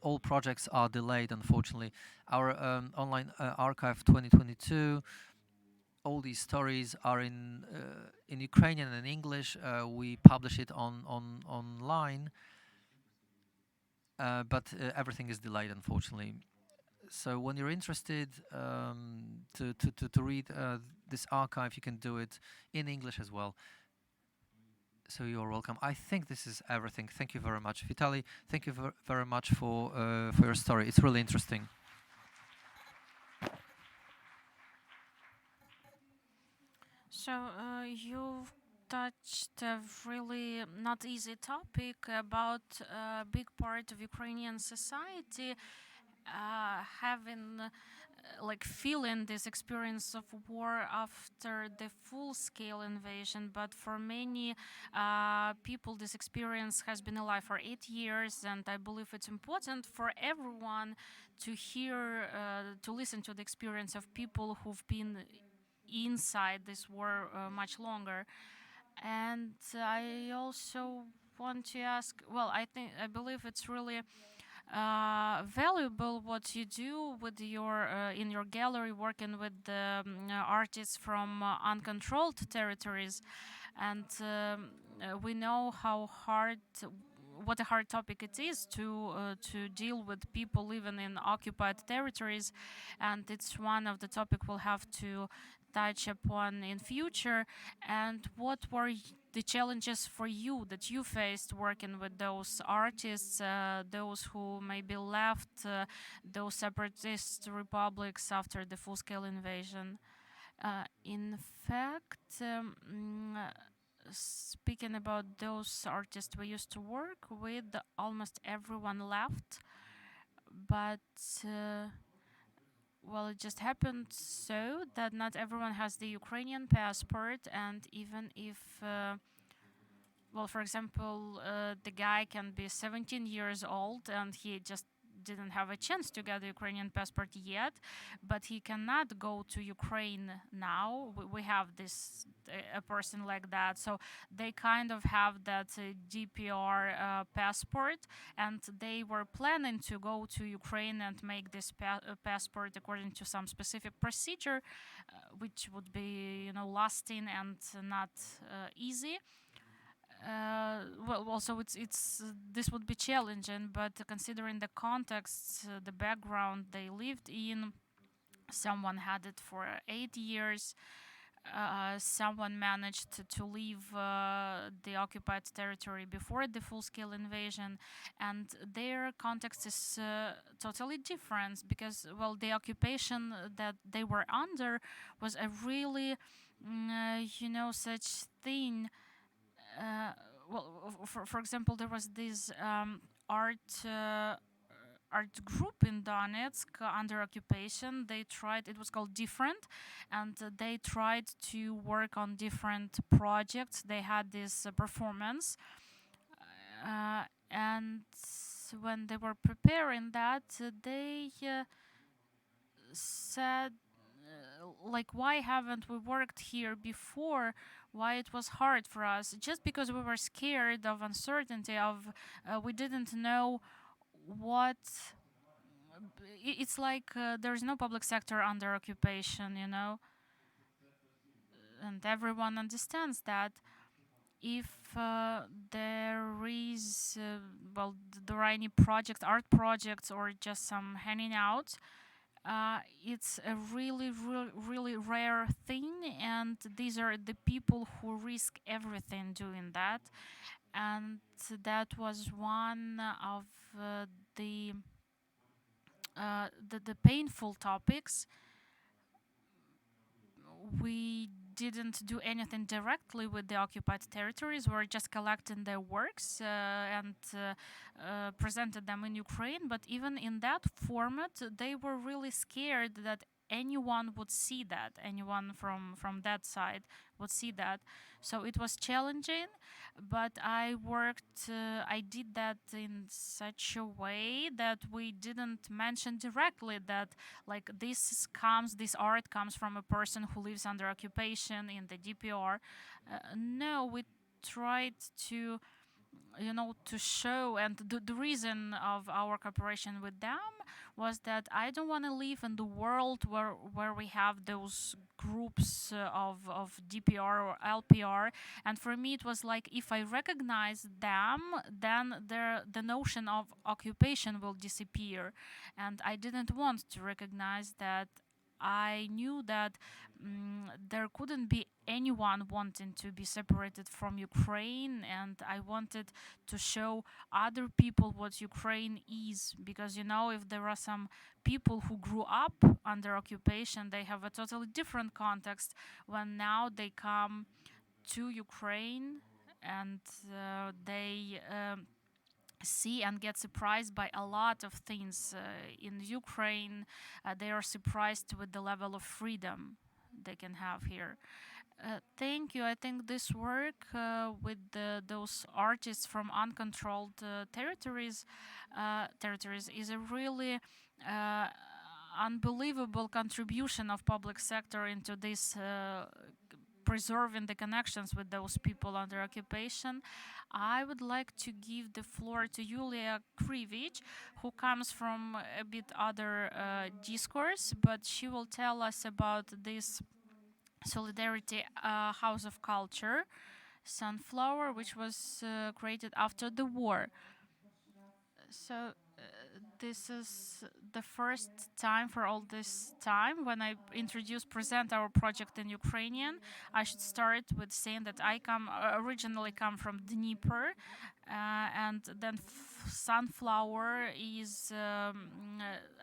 all projects are delayed, unfortunately. Our online archive 2022, all these stories are in Ukrainian and English. We publish it online, but everything is delayed, unfortunately. So when you're interested to read this archive, you can do it in English as well. So you're welcome. I think this is everything. Thank you very much, Vitaly. Thank you very much for your story. It's really interesting. So you've touched a really not easy topic about a big part of Ukrainian society having like feeling this experience of war after the full-scale invasion, but for many people this experience has been alive for 8 years, and I believe it's important for everyone to hear to listen to the experience of people who've been inside this war much longer. And I also want to ask, well, I believe it's really valuable what you do with your in your gallery, working with the artists from uncontrolled territories, and we know how hard, what a hard topic it is to deal with people living in occupied territories, and it's one of the topic we'll have to touch upon in future. And what were the challenges for you that you faced working with those artists, those who maybe left those separatist republics after the full-scale invasion? In fact, speaking about those artists we used to work with, almost everyone left, but Well, it just happened so that not everyone has the Ukrainian passport, and even if well, for example, the guy can be 17 years old and he just didn't have a chance to get the Ukrainian passport yet, but he cannot go to Ukraine now. We have this a person like that, so they kind of have that DPR passport, and they were planning to go to Ukraine and make this passport according to some specific procedure, which would be lasting and not easy. Well, also it's this would be challenging, but considering the context, the background they lived in, someone had it for 8 years. Someone managed to leave the occupied territory before the full-scale invasion, and their context is totally different because, well, the occupation that they were under was a really, such thing. uh, well, for example, there was this art group in Donetsk under occupation. They tried, it was called Different, and they tried to work on different projects. They had this performance, and when they were preparing that, they said, like, why haven't we worked here before? Why it was hard for us? Just because we were scared of uncertainty, of we didn't know what. It's like there's no public sector under occupation, and everyone understands that. If there is, well, there are any projects, art projects, or just some hanging out, it's a really, really, really rare thing, and these are the people who risk everything doing that. And that was one of the, the painful topics. We didn't do anything directly with the occupied territories. We were just collecting their works and presented them in Ukraine. But even in that format, they were really scared that anyone would see that, anyone from that side would see that. So it was challenging, but I did that in such a way that we didn't mention directly that, like, this art comes from a person who lives under occupation in the DPR. No, we tried to, to show, and the reason of our cooperation with them was that I don't want to live in the world where we have those groups of DPR or LPR. And for me, it was like, if I recognize them, then the notion of occupation will disappear. And I didn't want to recognize that. I knew that there couldn't be anyone wanting to be separated from Ukraine, and I wanted to show other people what Ukraine is. Because, if there are some people who grew up under occupation, they have a totally different context when now they come to Ukraine, and they see and get surprised by a lot of things in Ukraine. They are surprised with the level of freedom they can have here. Thank you. I think this work with those artists from uncontrolled territories is a really unbelievable contribution of public sector into this preserving the connections with those people under occupation. I would like to give the floor to Yulia Krivich, who comes from a bit other discourse, but she will tell us about this Solidarity House of Culture, Sunflower, which was created after the war. So this is the first time for all this time when I present our project in Ukrainian. I should start with saying that I originally come from Dnieper, and then Sunflower is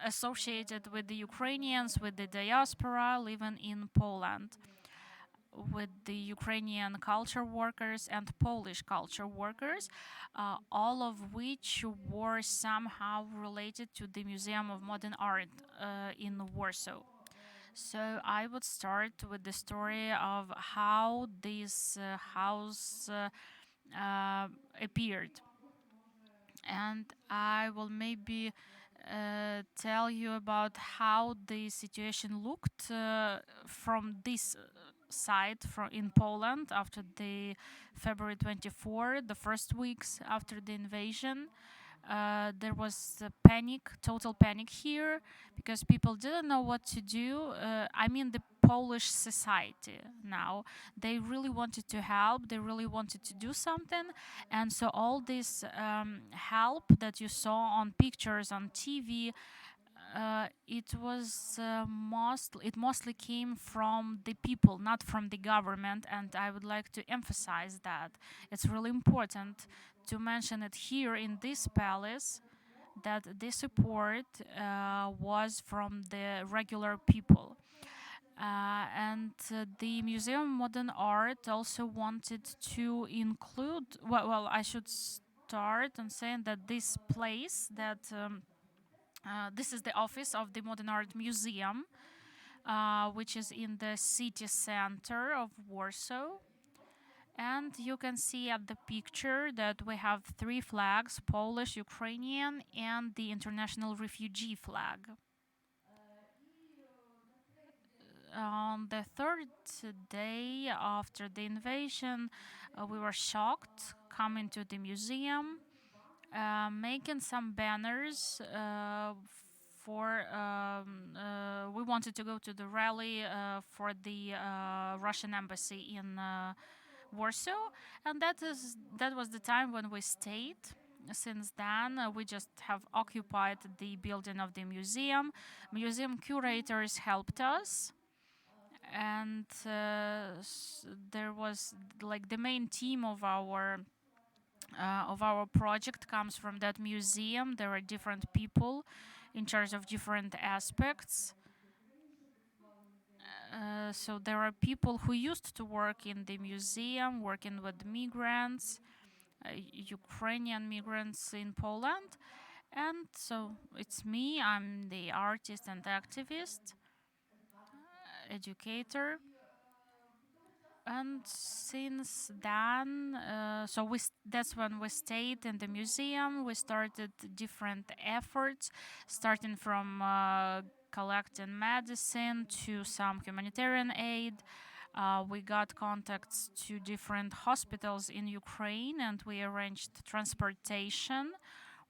associated with the Ukrainians, with the diaspora living in Poland. with the Ukrainian culture workers and Polish culture workers, all of which were somehow related to the Museum of Modern Art in Warsaw. So I would start with the story of how this house appeared, and I will maybe tell you about how the situation looked from this side from in Poland after the February 24, the first weeks after the invasion. There was a panic, total panic here, because people didn't know what to do. I mean, the Polish society now, they really wanted to help, they really wanted to do something. And so, all this help that you saw on pictures, on TV, it mostly came from the people, not from the government, and I would like to emphasize that it's really important to mention it here in this palace, that the support was from the regular people. And the Museum of Modern Art also wanted to include, well, I should start on saying that this place, that this is the office of the Modern Art Museum, which is in the city center of Warsaw. And you can see at the picture that we have three flags: Polish, Ukrainian, and the international refugee flag. On the third day after the invasion, we were shocked coming to the museum, making some banners we wanted to go to the rally for the Russian embassy in Warsaw, and that was the time when we stayed. Since then, we just have occupied the building of the museum. Museum curators helped us, and there was like the main team of our project comes from that museum. There are different people in charge of different aspects. So there are people who used to work in the museum, working with migrants, Ukrainian migrants in Poland. And so it's me, I'm the artist and activist, educator. And since then, that's when we stayed in the museum. We started different efforts, starting from collecting medicine to some humanitarian aid. We got contacts to different hospitals in Ukraine, and we arranged transportation,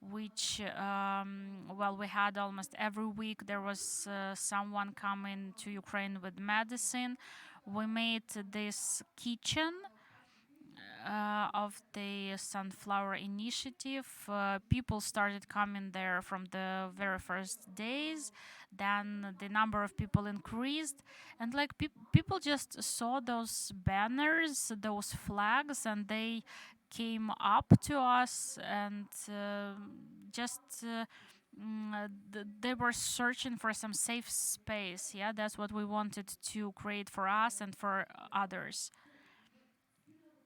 which we had almost every week. There was someone coming to Ukraine with medicine. We made this kitchen of the Sunflower Initiative. People started coming there from the very first days. Then the number of people increased, and like people just saw those banners, those flags, and they came up to us and just. They were searching for some safe space. Yeah, that's what we wanted to create for us and for others.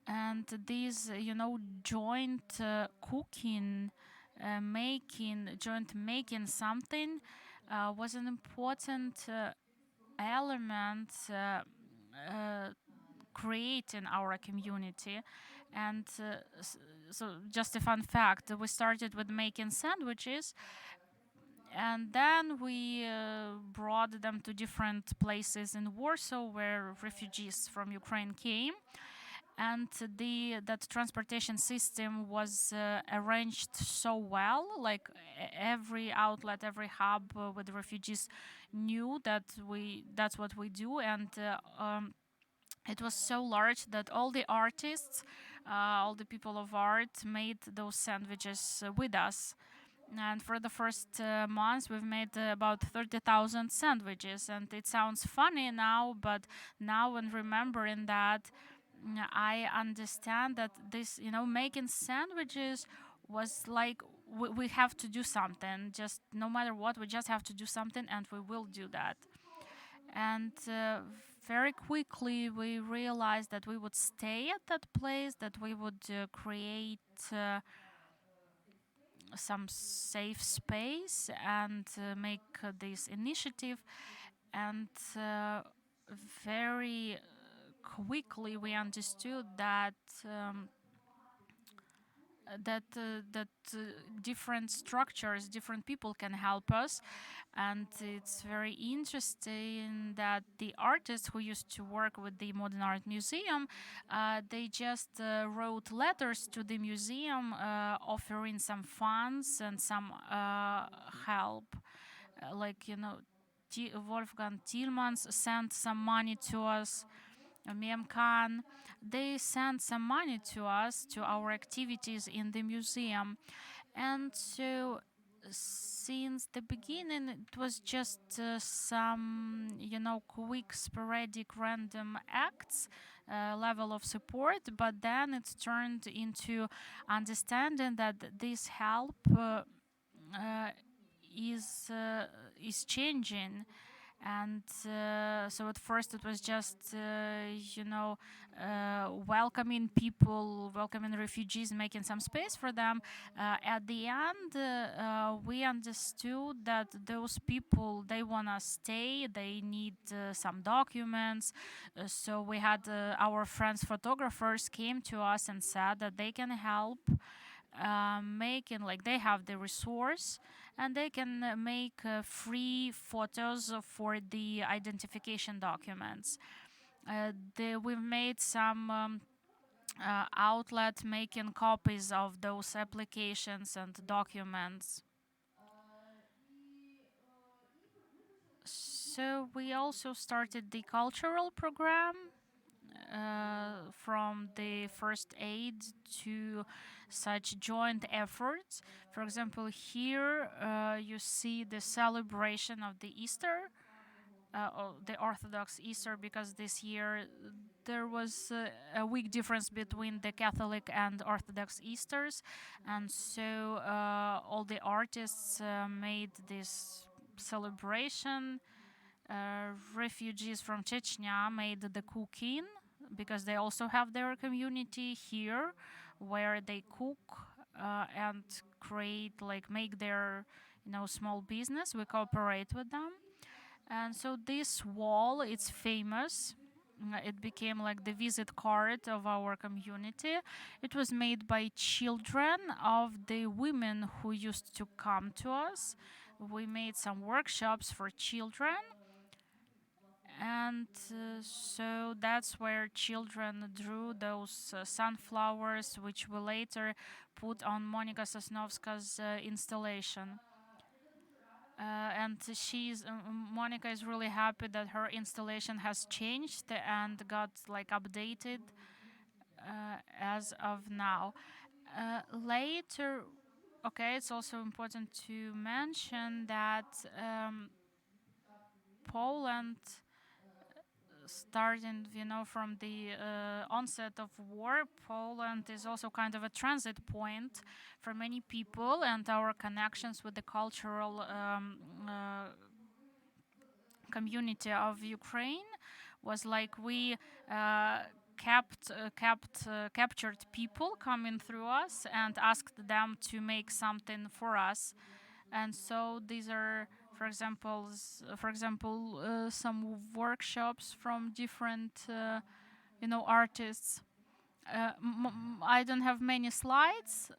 And these, joint cooking, joint making something was an important element creating our community. And so, just a fun fact: we started with making sandwiches, and then we brought them to different places in Warsaw where refugees from Ukraine came, and that transportation system was arranged so well. Like every outlet, every hub with refugees knew that that's what we do, and it was so large that all the artists, all the people of art, made those sandwiches with us. And for the first months, we've made about 30,000 sandwiches. And it sounds funny now, but now when remembering that, I understand that this, making sandwiches was like we have to do something. Just no matter what, we just have to do something, and we will do that. And very quickly we realized that we would stay at that place, that we would create some safe space and make this initiative. And very quickly we understood that different structures, different people can help us. And it's very interesting that the artists who used to work with the Modern Art Museum, they just wrote letters to the museum offering some funds and some help. Like, Wolfgang Tillmans sent some money to us, Mem Khan. They sent some money to us, to our activities in the museum. And so, since the beginning, it was just some, quick, sporadic, random acts, level of support. But then it's turned into understanding that this help uh, is uh, is changing. And so at first it was just welcoming people, welcoming refugees, making some space for them. At the end we understood that those people, they want to stay, they need some documents. So we had our friends photographers came to us and said that they can help making, like, they have the resource and they can make free photos for the identification documents. We've made some outlet making copies of those applications and documents. So we also started the cultural program, from the first aid to such joint efforts. For example, here you see the celebration of the Easter, the Orthodox Easter, because this year there was a week difference between the Catholic and Orthodox Easters, and so all the artists made this celebration. Refugees from Chechnya made the cooking, because they also have their community here where they cook and create, like, make their small business. We cooperate with them. And so this wall, it's famous. It became like the visit card of our community. It was made by children of the women who used to come to us. We made some workshops for children, and so that's where children drew those sunflowers, which we later put on Monika Sosnovska's installation. And Monica is really happy that her installation has changed and got, like, updated as of now. Later, okay, it's also important to mention that Poland, starting, from the onset of war, Poland is also kind of a transit point for many people, and our connections with the cultural community of Ukraine was like we captured people coming through us and asked them to make something for us. And so these are, for example, some workshops from different, artists. I don't have many slides,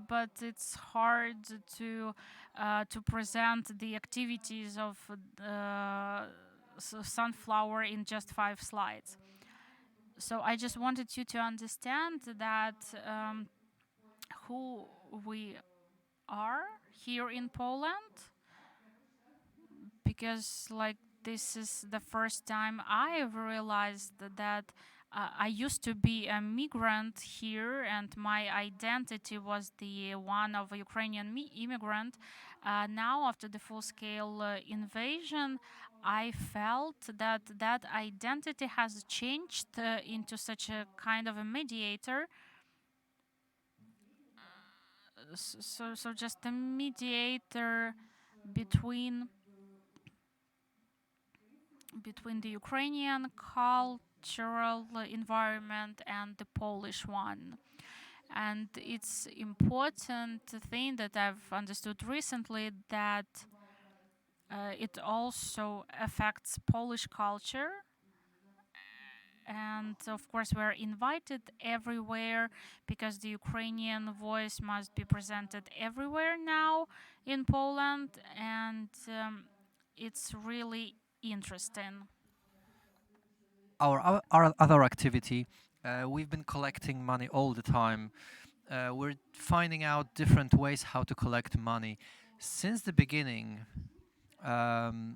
but it's hard to present the activities of Sunflower in just 5 slides. So I just wanted you to understand that who we are here in Poland, because, like, this is the first time I've realized that I used to be a migrant here, and my identity was the one of a Ukrainian immigrant. Now, after the full-scale invasion, I felt that that identity has changed into such a kind of a mediator. So just a mediator between between the Ukrainian cultural environment and the Polish one. And it's important thing that I've understood recently that it also affects Polish culture. And of course, we're invited everywhere because the Ukrainian voice must be presented everywhere now in Poland, and it's really interesting. Our other activity, we've been collecting money all the time. We're finding out different ways how to collect money. Since the beginning,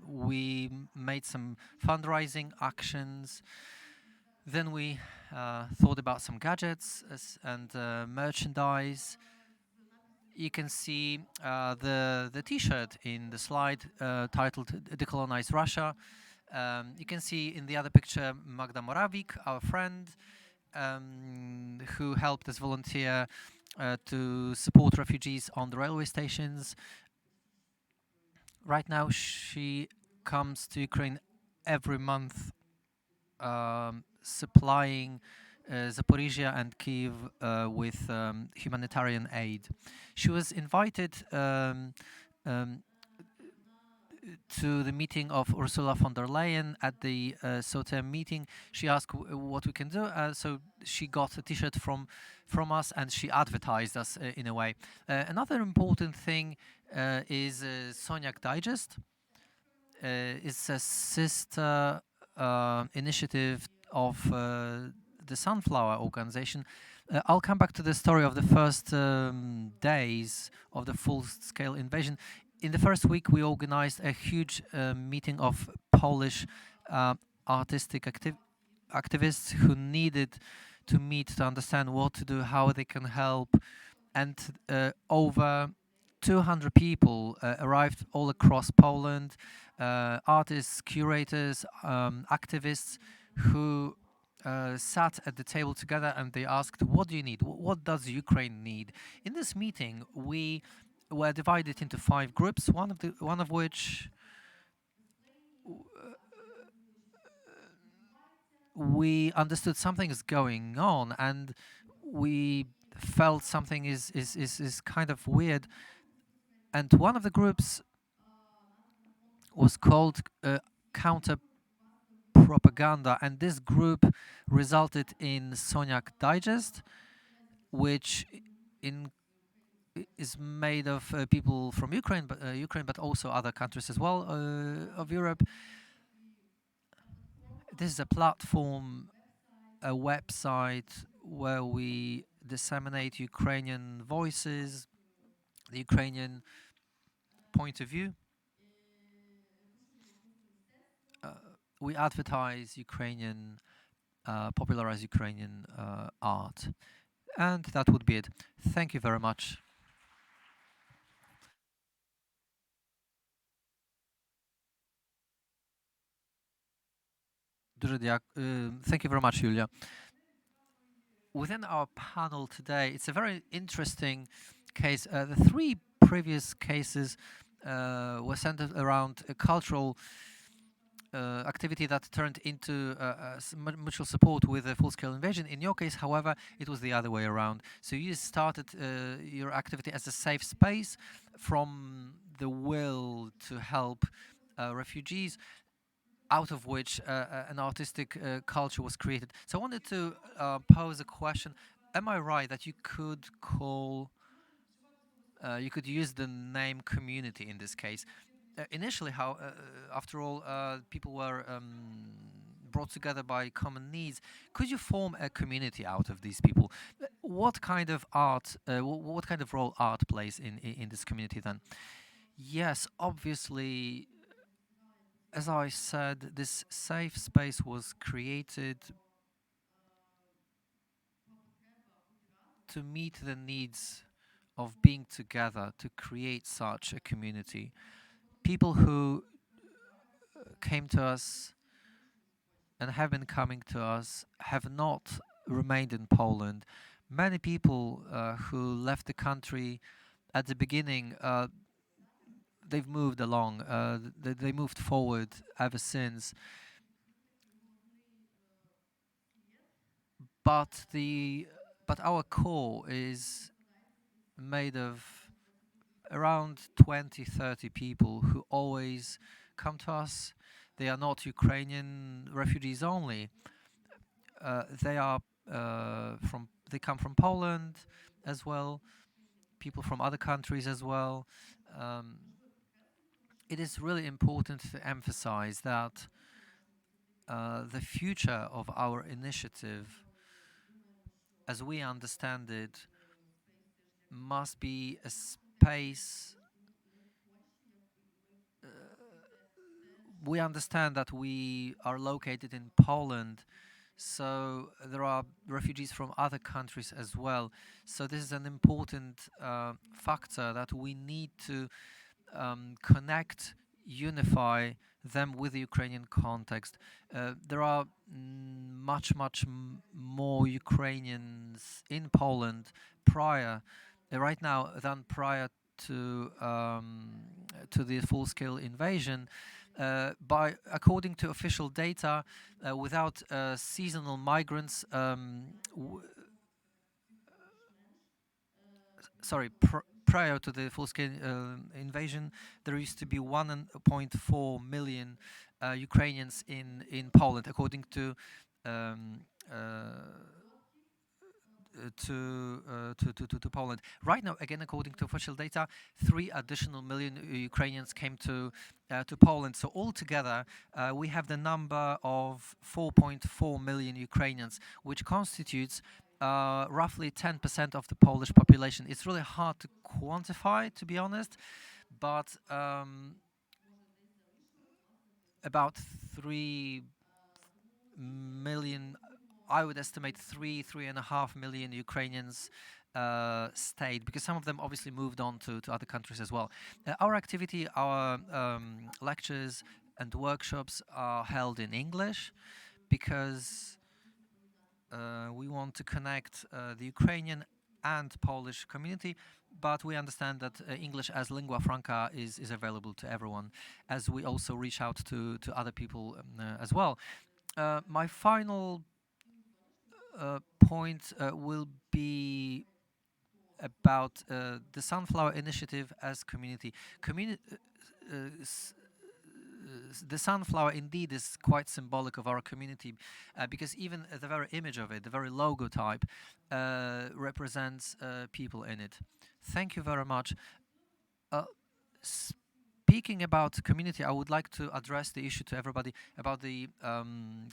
we made some fundraising actions. Then we thought about some gadgets and merchandise. You can see the T-shirt in the slide titled "Decolonize Russia." You can see in the other picture Magda Moravik, our friend, who helped as volunteer to support refugees on the railway stations. Right now, she comes to Ukraine every month, supplying Zaporizhia and Kyiv with humanitarian aid. She was invited um, to the meeting of Ursula von der Leyen at the SOTEM meeting. She asked what we can do, so she got a T-shirt from us, and she advertised us in a way. Another important thing is Soniak Digest. It's a sister initiative of the Sunflower Organization. I'll come back to the story of the first days of the full-scale invasion. In the first week, we organized a huge meeting of Polish artistic activists who needed to meet to understand what to do, how they can help, and over 200 people arrived all across Poland, artists, curators, activists who sat at the table together, and they asked, what do you need? What does Ukraine need? In this meeting, we were divided into 5 groups, one of which we understood something is going on, and we felt something is kind of weird. And one of the groups was called Counter Propaganda, and this group resulted in Soniak Digest, which in is made of people from Ukraine, but also other countries as well of Europe. This is a platform, a website where we disseminate Ukrainian voices, the Ukrainian point of view. We advertise Ukrainian, popularize Ukrainian art. And that would be it. Thank you very much. Thank you very much, Julia. Within our panel today, it's a very interesting case. The 3 previous cases were centered around a cultural activity that turned into mutual support with a full-scale invasion. In your case, however, it was the other way around. So you started your activity as a safe space from the will to help refugees, out of which an artistic culture was created. So I wanted to pose a question. Am I right that you could you could use the name community in this case? Initially, after all, people were brought together by common needs. Could you form a community out of these people? What kind of art, what kind of role art plays in this community then? Yes, obviously, as I said, this safe space was created to meet the needs of being together, to create such a community. People who came to us and have been coming to us have not remained in Poland. Many people who left the country at the beginning, they've moved along, they moved forward ever since. but our core is made of around 20, 30 people who always come to us. They are not Ukrainian refugees only. They come from Poland as well, people from other countries as well. Um, it is really important to emphasize that the future of our initiative, as we understand it, must be a space. We understand that we are located in Poland, so there are refugees from other countries as well. So this is an important factor that we need to connect, unify them with the Ukrainian context. There are much more Ukrainians in Poland right now than prior to the full-scale invasion. According to official data, without seasonal migrants, prior to the full-scale invasion, there used to be 1.4 million Ukrainians in Poland, according um, to Poland. Right now, again, according to official data, 3 additional million Ukrainians came to Poland. So altogether, we have the number of 4.4 million Ukrainians, which constitutes roughly 10% of the Polish population. It's really hard to quantify, to be honest, but about 3 million, I would estimate 3.5 million Ukrainians stayed, because some of them obviously moved on to other countries as well. Our activity, our lectures and workshops are held in English because we want to connect the Ukrainian and Polish community, but we understand that English as lingua franca is available to everyone, as we also reach out to other people as well. My final point will be about the Sunflower Initiative as community. The sunflower indeed is quite symbolic of our community, because even the very image of it, the very logo type, represents people in it. Thank you very much. Speaking about community, I would like to address the issue to everybody about the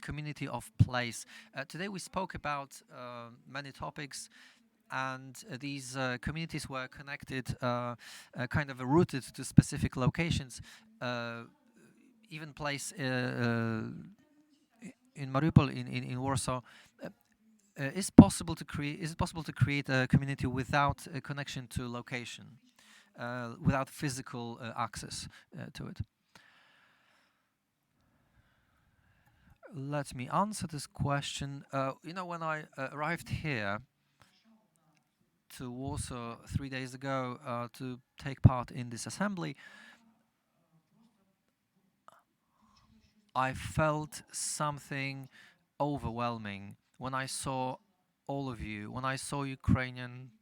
community of place. Today we spoke about many topics, and these communities were connected, kind of rooted to specific locations. Even place in Mariupol, in Warsaw, is it possible to create a community without a connection to location, without physical access to it? Let me answer this question. When I arrived here to Warsaw 3 days ago to take part in this assembly, I felt something overwhelming when I saw all of you, when I saw Ukrainian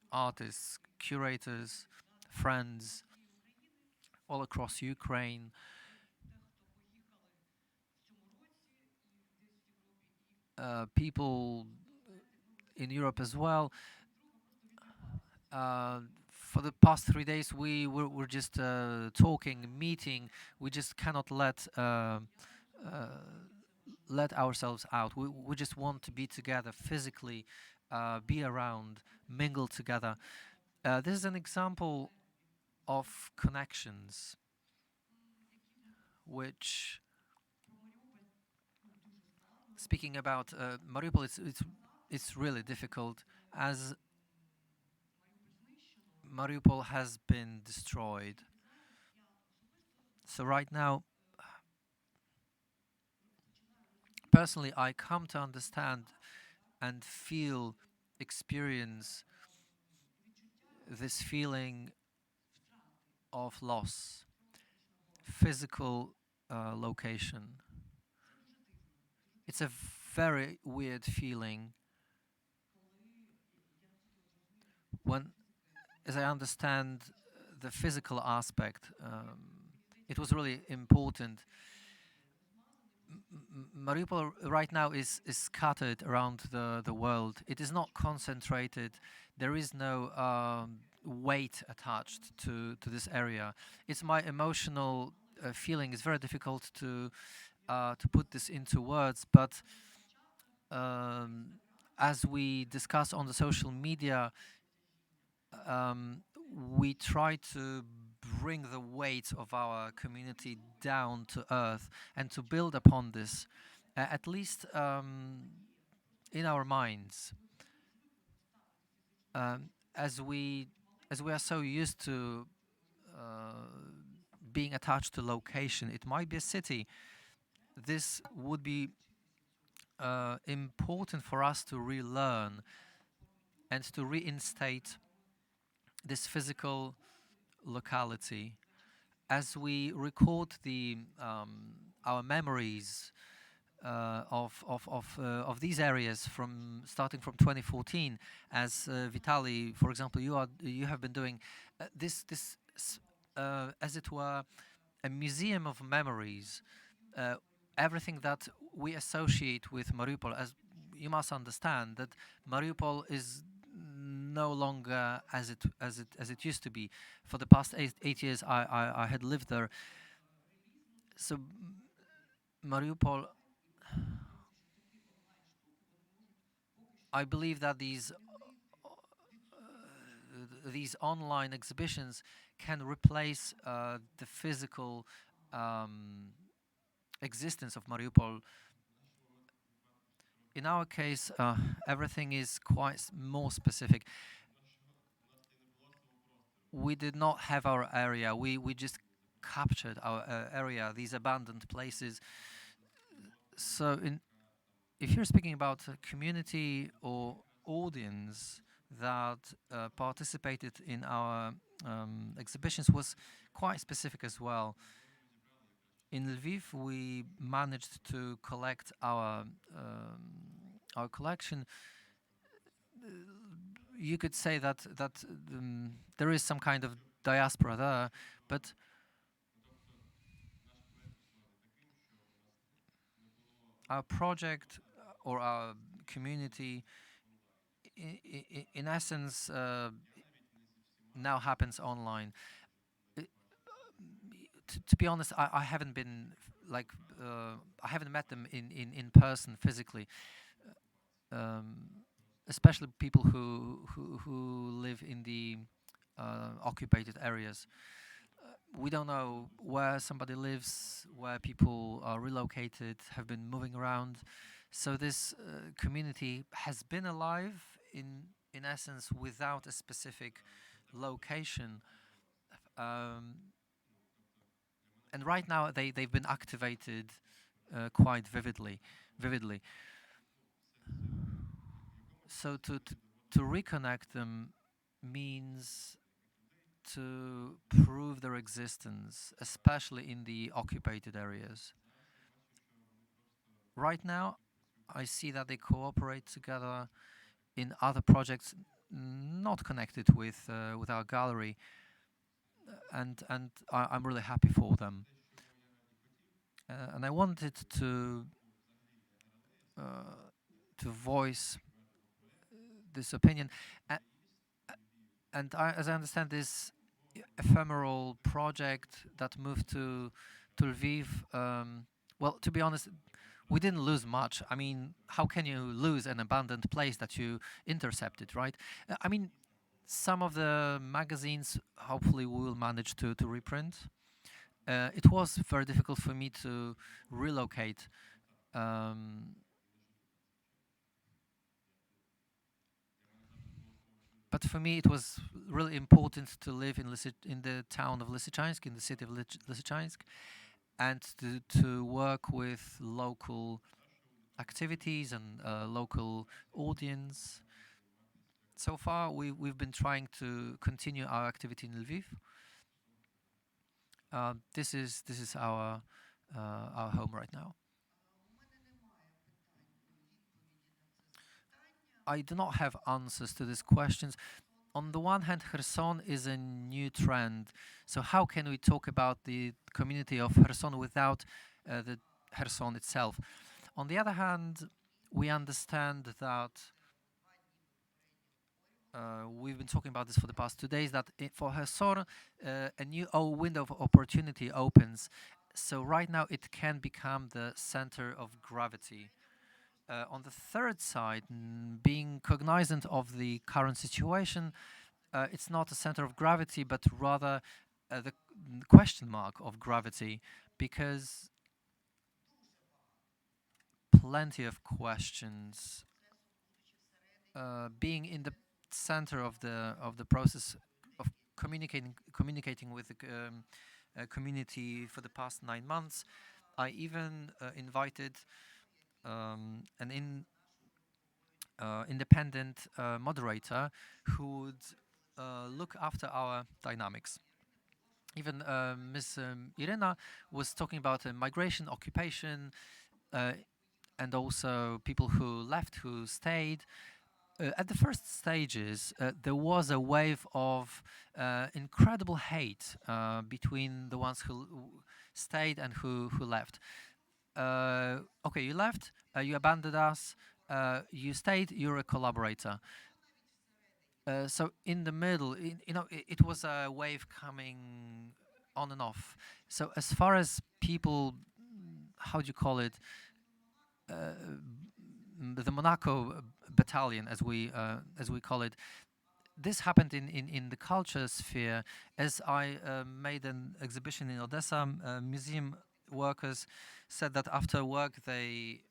artists, curators, friends all across Ukraine, people in Europe as well. For the past 3 days, we're just talking, meeting. We just cannot let ourselves out. We just want to be together physically, be around, mingle together. This is an example of connections, which, speaking about Mariupol, it's really difficult, as Mariupol has been destroyed. So right now, personally, I come to understand and experience this feeling of loss, physical location. It's a very weird feeling when, as I understand the physical aspect, it was really important. Mariupol right now is scattered around the world. It is not concentrated. There is no weight attached to this area. It's my emotional feeling. It's very difficult to put this into words, but as we discuss on the social media, we try to bring the weight of our community down to earth and to build upon this, at least in our minds, um, as we are so used to being attached to location. It might be a city. This would be important for us to relearn and to reinstate this physical locality as we record the our memories of these areas from starting from 2014, as Vitaly, for example, you have been doing as it were a museum of memories. Uh, Everything that we associate with Mariupol, as you must understand that Mariupol is no longer as it used to be. For the past 8 years, I had lived there. So Mariupol, I believe that these online exhibitions can replace the physical existence of Mariupol. In our case, everything is quite more specific. We did not have our area. We just captured our area, these abandoned places. So, if you're speaking about a community or audience that participated in our exhibitions, was quite specific as well. In Lviv, we managed to collect our collection. You could say that there is some kind of diaspora there, but our project or our community, in essence, now happens online. To be honest, I haven't been like I haven't met them in person physically, especially people who live in the occupied areas. We don't know where somebody lives, where people are relocated, have been moving around. So this community has been alive in essence without a specific location. Um, and right now they've been activated quite vividly. So to reconnect them means to prove their existence, especially in the occupied areas. Right now, I see that they cooperate together in other projects not connected with our gallery, and I'm really happy for them. And I wanted to voice this opinion. A- and as I understand, this ephemeral project that moved to Lviv. Well, to be honest, we didn't lose much. I mean, how can you lose an abandoned place that you intercepted, right? I mean, some of the magazines, hopefully, we will manage to reprint. It was very difficult for me to relocate. Um, but for me, it was really important to live in the town of Lysychansk, in the city of Lysychansk, and to work with local activities and local audience. So far, we've been trying to continue our activity in Lviv. This is our home right now. I do not have answers to these questions. On the one hand, Kherson is a new trend. So how can we talk about the community of Kherson without the Kherson itself? On the other hand, we understand that we've been talking about this for the past 2 days, that for Kherson, a new window of opportunity opens. So right now it can become the center of gravity. On the third side, being cognizant of the current situation, it's not a center of gravity, but rather the question mark of gravity, because plenty of questions. Being in the center of the process of communicating with the community for the past 9 months, I even invited an independent moderator who would look after our dynamics. Even Ms. Irena was talking about migration, occupation, and also people who left, who stayed. At the first stages, there was a wave of incredible hate between the ones who stayed and who left. Okay, you left, you abandoned us, you stayed, you're a collaborator. So in the middle, it was a wave coming on and off. So as far as people, how do you call it, the Monaco battalion, as we call it, this happened in the culture sphere. As I made an exhibition in Odessa, museum workers said that after work they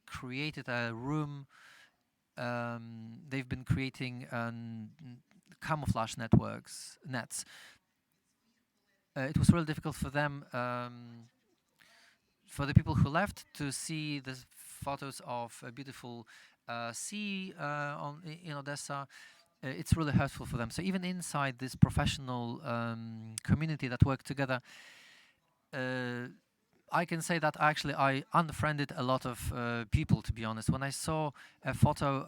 created a room. They've been creating camouflage nets. It was really difficult for them, for the people who left, to see the photos of a beautiful sea in Odessa. It's really hurtful for them. So even inside this professional community that work together, I can say that actually I unfriended a lot of people, to be honest. When I saw a photo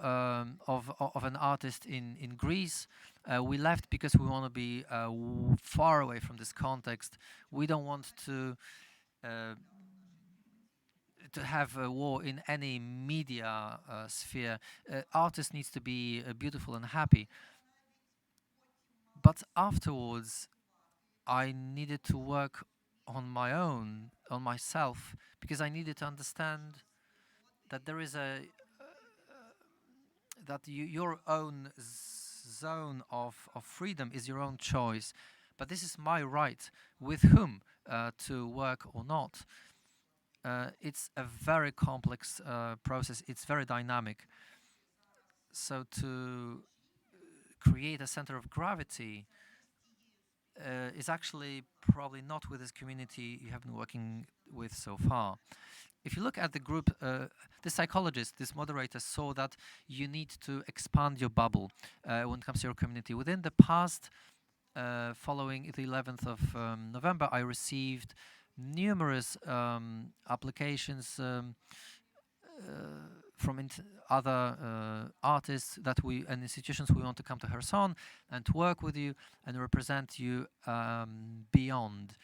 of an artist in Greece, we left because we want to be far away from this context. We don't want to have a war in any media sphere. Artist needs to be beautiful and happy. But afterwards, I needed to work on my own, on myself, because I needed to understand that there is your own zone of freedom is your own choice, but this is my right with whom to work or not. It's a very complex process. It's very dynamic. So to create a center of gravity is actually probably not with this community you have been working with so far. If you look at the group, the psychologist, this moderator, saw that you need to expand your bubble when it comes to your community. Within the past, following the 11th of November, I received numerous applications from other artists and institutions who want to come to Kherson and to work with you and represent you beyond.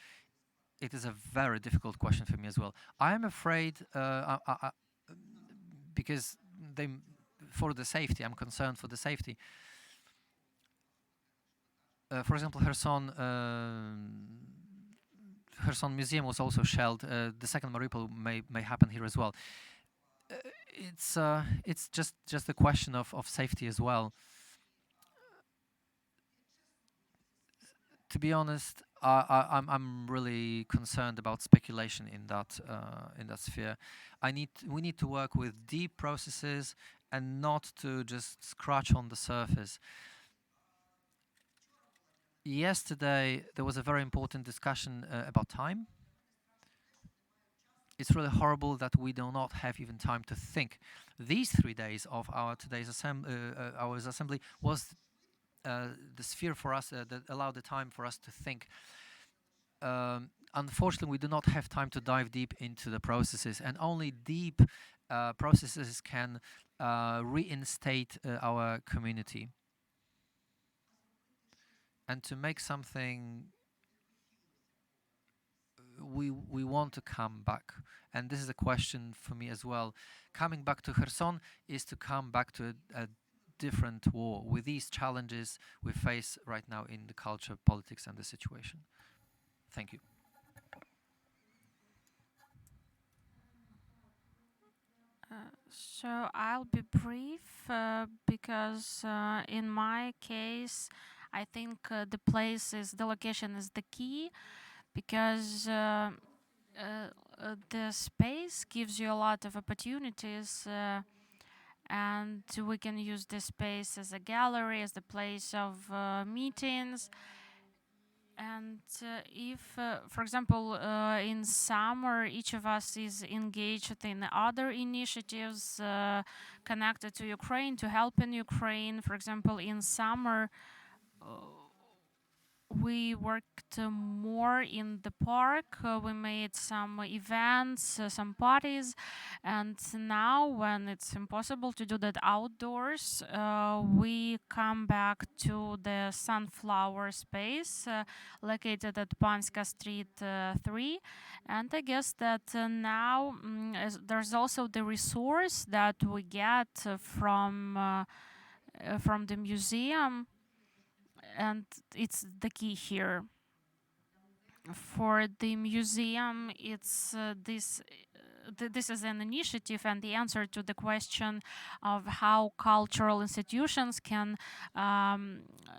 It is a very difficult question for me as well. I am afraid because for the safety, I'm concerned for the safety. For example, Kherson Museum was also shelled. The second Mariupol may happen here as well. It's just a question of safety as well. To be honest, I'm really concerned about speculation in that sphere. We need to work with deep processes and not to just scratch on the surface. Yesterday there was a very important discussion about time. It's really horrible that we do not have even time to think. These 3 days of our assembly was the sphere for us that allowed the time for us to think. Unfortunately, we do not have time to dive deep into the processes, and only deep processes can reinstate our community and to make something. We want to come back, and this is a question for me as well. Coming back to Kherson is to come back to a different war with these challenges we face right now in the culture, politics, and the situation. Thank you. So I'll be brief because in my case, I think the location is the key because the space gives you a lot of opportunities and we can use this space as a gallery, as the place of meetings. And if, for example, in summer, each of us is engaged in other initiatives connected to Ukraine, to help in Ukraine. For example, in summer, uh, we worked more in the park. We made some events, some parties, and now when it's impossible to do that outdoors, we come back to the sunflower space located at Panska Street 3. And I guess that now there's also the resource that we get from the museum, and it's the key here. For the museum, it's this is an initiative and the answer to the question of how cultural institutions can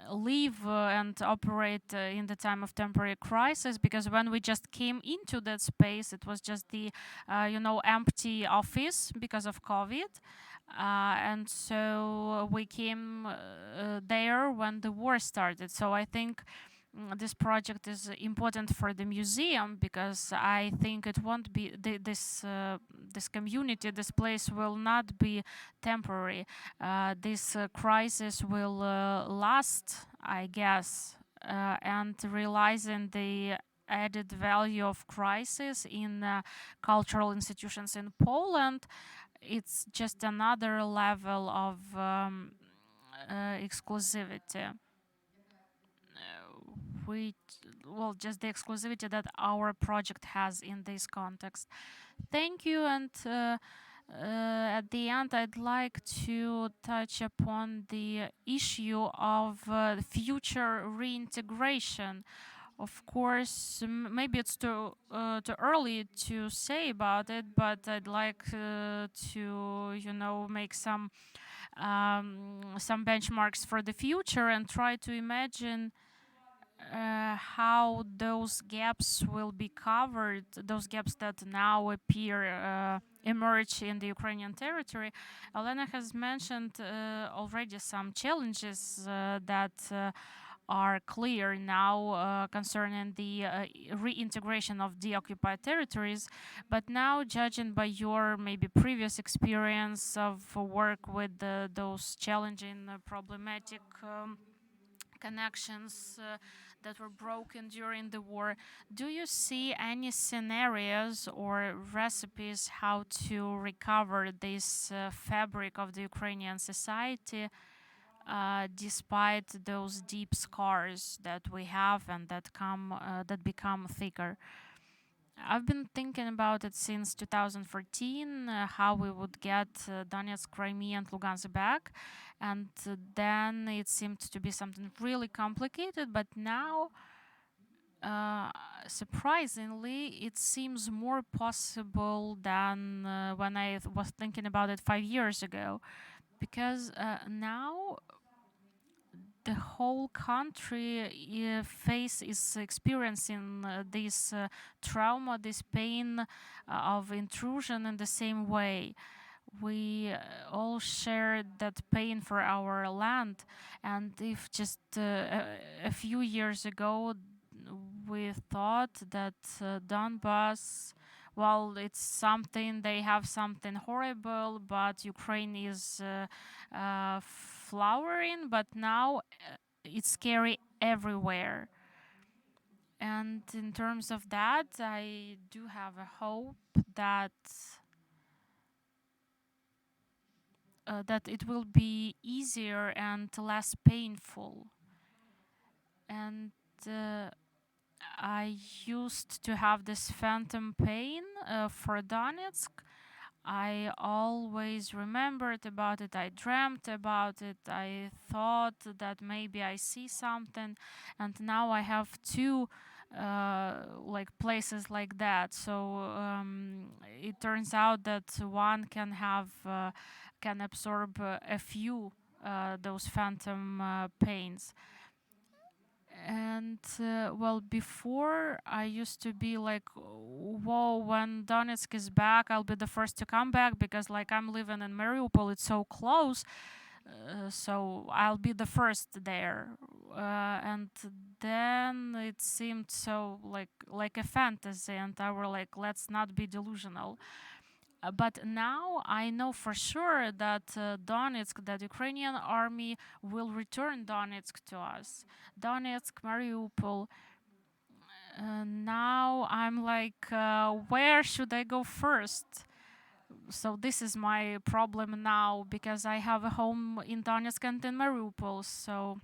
live and operate in the time of temporary crisis. Because when we just came into that space, it was just the empty office because of COVID. And so we came there when the war started. So I think this project is important for the museum because I think it won't be this community, this place will not be temporary. This crisis will last, I guess, and realizing the added value of crisis in cultural institutions in Poland, it's just another level of exclusivity. We just the exclusivity that our project has in this context. Thank you, and at the end I'd like to touch upon the issue of future reintegration. Of course, maybe it's too early to say about it, but I'd like to make some benchmarks for the future and try to imagine how those gaps will be covered, those gaps that now emerge in the Ukrainian territory. Elena has mentioned already some challenges that are clear now concerning the reintegration of deoccupied territories. But now, judging by your maybe previous experience of work with those challenging, problematic connections that were broken during the war, do you see any scenarios or recipes how to recover this fabric of the Ukrainian society despite those deep scars that we have and that become thicker? I've been thinking about it since 2014, how we would get Donetsk, Crimea, and Lugansk back. And then it seemed to be something really complicated. But now, surprisingly, it seems more possible than when I was thinking about it 5 years ago. Because now the whole country is experiencing this trauma, this pain of intrusion in the same way. We all share that pain for our land, and if just a few years ago we thought that Donbass, well, it's something, they have something horrible, but Ukraine is flowering, but now it's scary everywhere. And in terms of that, I do have a hope that that it will be easier and less painful. And I used to have this phantom pain for Donetsk. I always remembered about it. I dreamt about it. I thought that maybe I see something, and now I have two like places like that. So it turns out that one can have can absorb a few those phantom pains. And well, before I used to be like, whoa, when Donetsk is back, I'll be the first to come back because like I'm living in Mariupol, it's so close, so I'll be the first there. And then it seemed so like a fantasy, and I were like, let's not be delusional. But now I know for sure that Donetsk, that Ukrainian army will return Donetsk to us. Donetsk, Mariupol. Now I'm like, where should I go first? So this is my problem now because I have a home in Donetsk and in Mariupol. So,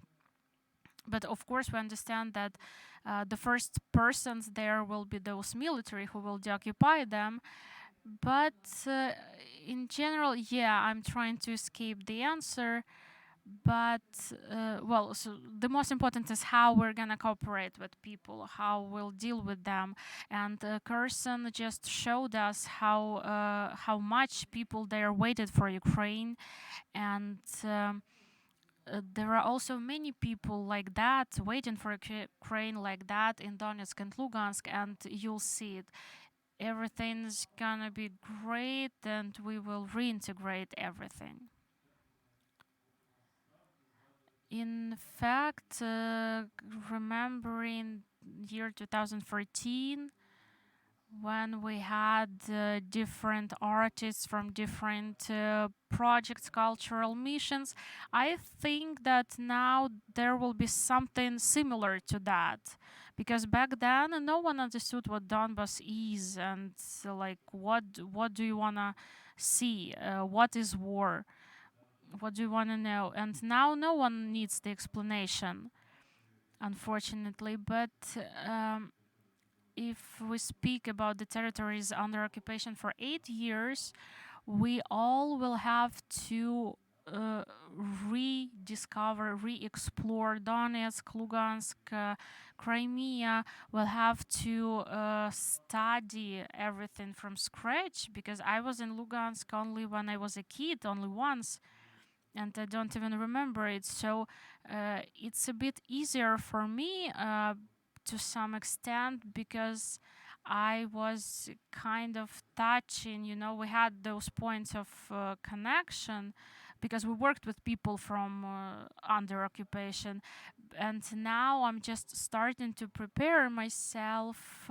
but of course we understand that the first persons there will be those military who will deoccupy them. But in general, yeah, I'm trying to escape the answer. But well, so the most important is how we're gonna cooperate with people, how we'll deal with them. And Carson just showed us how much people there waited for Ukraine, and there are also many people like that waiting for Ukraine like that in Donetsk and Lugansk, and you'll see it. Everything's gonna be great, and we will reintegrate everything. In fact, remembering year 2014, when we had different artists from different projects, cultural missions, I think that now there will be something similar to that. Because back then, no one understood what Donbas is, and like, what do you wanna see? What is war? What do you wanna know? And now no one needs the explanation, unfortunately. But if we speak about the territories under occupation for 8 years, we all will have to rediscover, re-explore Donetsk, Lugansk, Crimea. We'll have to study everything from scratch, because I was in Lugansk only when I was a kid, only once, and I don't even remember it. So it's a bit easier for me to some extent, because I was kind of touching, we had those points of connection because we worked with people from under occupation. And now I'm just starting to prepare myself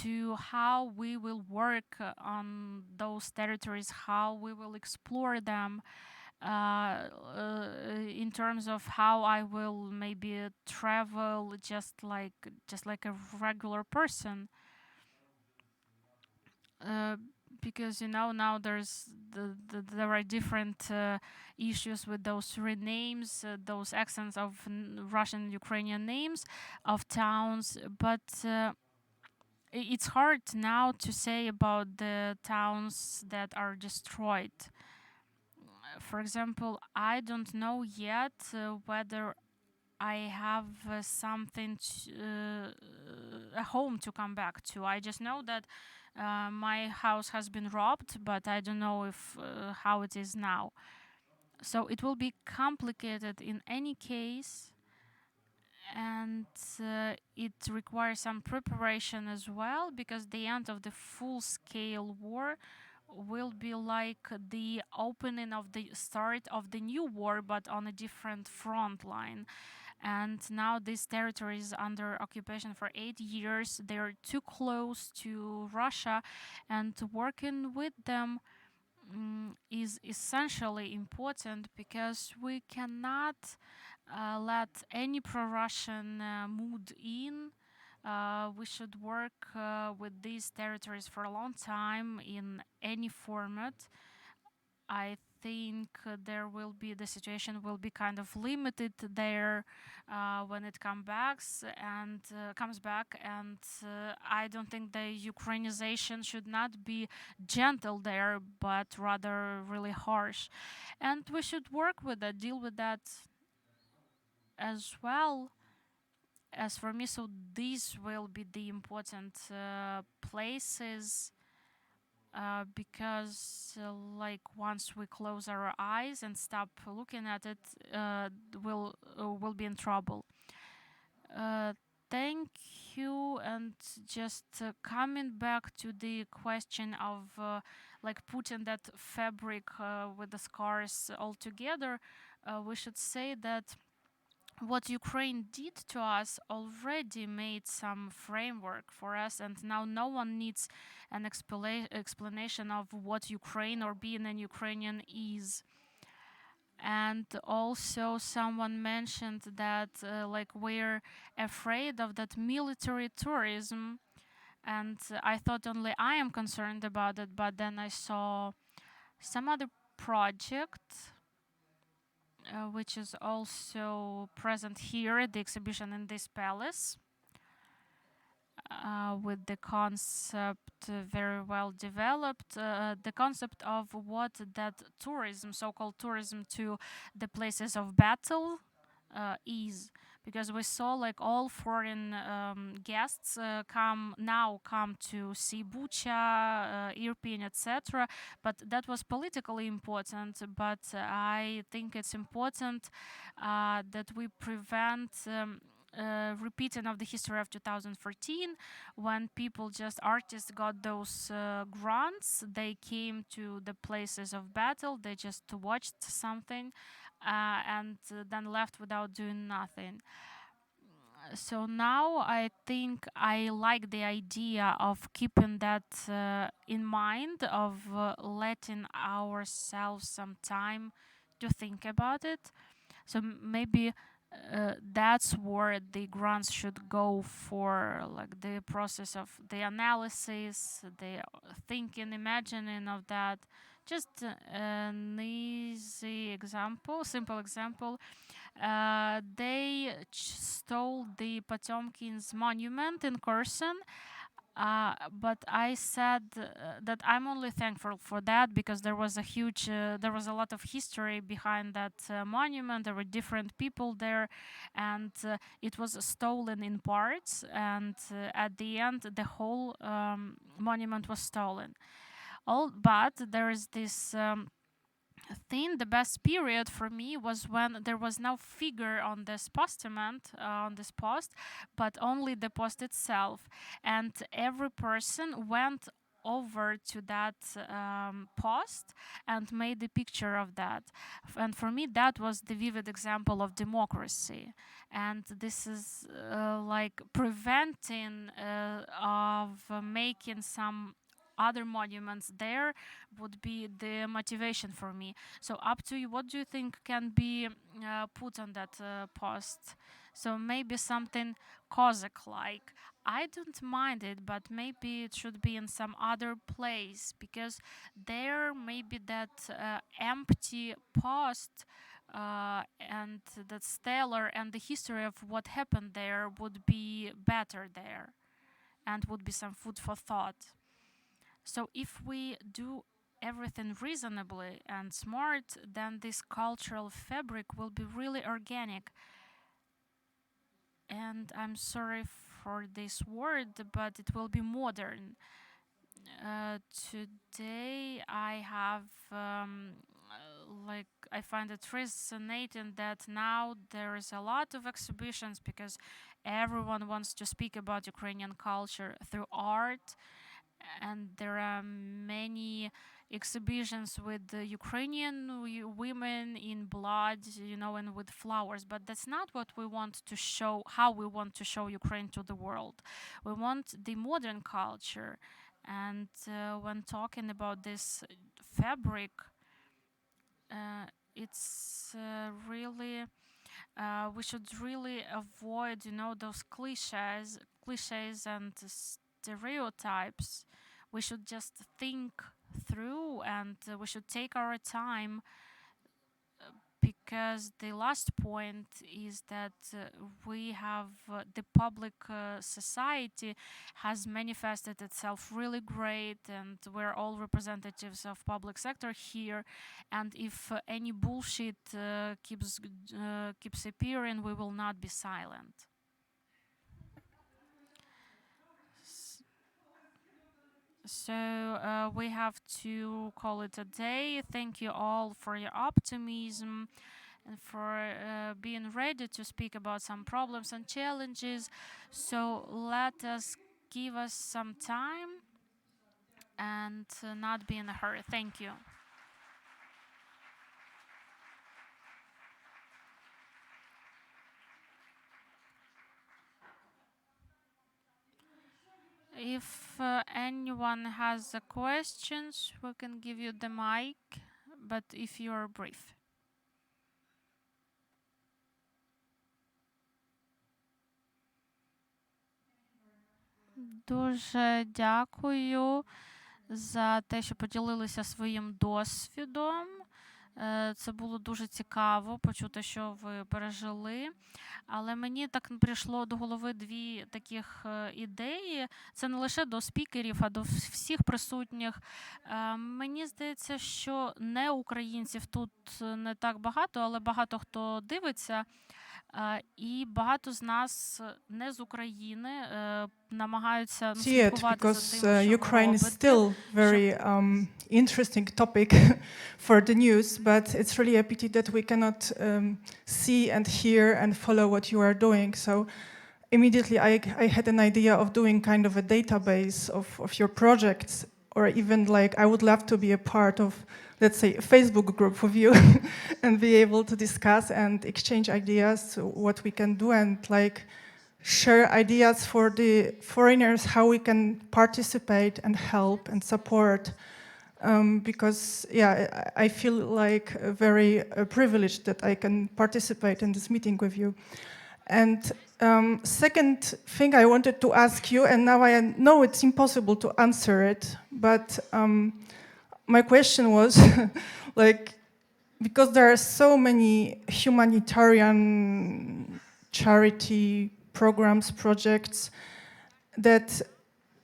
to how we will work on those territories, how we will explore them, in terms of how I will maybe travel just like a regular person, uh, because now there are different issues with those renames, those accents of Russian Ukrainian names of towns, but it's hard now to say about the towns that are destroyed. For example, I don't know yet whether I have something a home to come back to. I just know that my house has been robbed, but I don't know if how it is now. So it will be complicated in any case, and it requires some preparation as well, because the end of the full-scale war will be like the opening of the start of the new war, but on a different front line. And now these territories under occupation for 8 years, they're too close to Russia, and working with them is essentially important, because we cannot let any pro-Russian mood in. We should work with these territories for a long time in any format. I think the situation will be kind of limited there when it comes back, and I don't think the Ukrainization should not be gentle there, but rather really harsh, and we should work with that, deal with that as well. As for me, so these will be the important places, because like once we close our eyes and stop looking at it, we'll be in trouble. uh, Thank you. And just coming back to the question of like putting that fabric with the scars all together, we should say that what Ukraine did to us already made some framework for us, and now no one needs an explanation of what Ukraine or being an Ukrainian is. And also, someone mentioned that like we're afraid of that military tourism, and I thought only I am concerned about it, but then I saw some other project which is also present here at the exhibition in this palace, with the concept very well developed, the concept of what that tourism, so-called tourism to the places of battle, is, because we saw like all foreign guests come to see Bucha, Irpin, etc. But that was politically important. But I think it's important that we prevent. Repeating of the history of 2014, when artists got those grants, they came to the places of battle, they just watched something, and then left without doing nothing. So now I think I like the idea of keeping that in mind, of letting ourselves some time to think about it. So maybe that's where the grants should go for, like the process of the analysis, the thinking, imagining of that. Just an easy example, simple example. They stole the Potemkin's monument in Kherson, but I said that I'm only thankful for that, because there was a lot of history behind that monument. There were different people there, and it was stolen in parts. And at the end, the whole monument was stolen. But there is this. Thing, the best period for me was when there was no figure on this postament, on this post, but only the post itself, and every person went over to that post and made a picture of that. And for me, that was the vivid example of democracy. And this is like preventing of making some other monuments there, would be the motivation for me. So up to you, what do you think can be put on that post? So maybe something Cossack like. I don't mind it, but maybe it should be in some other place, because there maybe that empty post and that stellar and the history of what happened there would be better there, and would be some food for thought. So if we do everything reasonably and smart, then this cultural fabric will be really organic. And I'm sorry for this word, but it will be modern. Today I have I find it fascinating that now there is a lot of exhibitions, because everyone wants to speak about Ukrainian culture through art, and there are many exhibitions with the Ukrainian women in blood, and with flowers. But that's not what we want to show, how we want to show Ukraine to the world. We want the modern culture. And when talking about this fabric, it's really we should really avoid, those cliches and stereotypes. We should just think through, and we should take our time, because the last point is that we have the public society has manifested itself really great, and we're all representatives of public sector here, and if any bullshit keeps appearing, we will not be silent. So we have to call it a day. Thank you all for your optimism and for being ready to speak about some problems and challenges. So let us give us some time and not be in a hurry. Thank you. If anyone has questions, we can give you the mic, but if you're brief. Дуже дякую за те, що поділилися своїм досвідом. Це було дуже цікаво почути, що ви пережили. Але мені так прийшло до голови дві таких ідеї. Це не лише до спікерів, а до всіх присутніх. Мені здається, що не українців тут не так багато, але багато хто дивиться. І багато з нас не з України намагаються слідкувати за тим, що Ukraine is робите, still very interesting topic for the news, but it's really a pity that we cannot see and hear and follow what you are doing. So immediately I had an idea of doing kind of a database of your projects, or even like I would love to be a part of, let's say, a Facebook group with you and be able to discuss and exchange ideas, what we can do, and like share ideas for the foreigners, how we can participate and help and support. Because, yeah, I feel like very privileged that I can participate in this meeting with you. And second thing I wanted to ask you, and now I know it's impossible to answer it, but my question was, like, because there are so many humanitarian charity programs, projects, that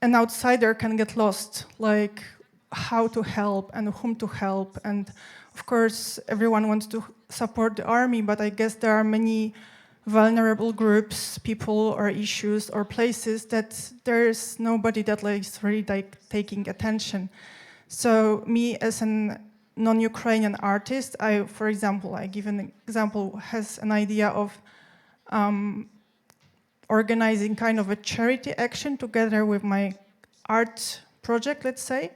an outsider can get lost, like how to help and whom to help. And of course, everyone wants to support the army, but I guess there are many vulnerable groups, people or issues or places that there's nobody that is really like taking attention. So me as a non-Ukrainian artist, for example, I give an example, has an idea of organizing kind of a charity action together with my art project, let's say,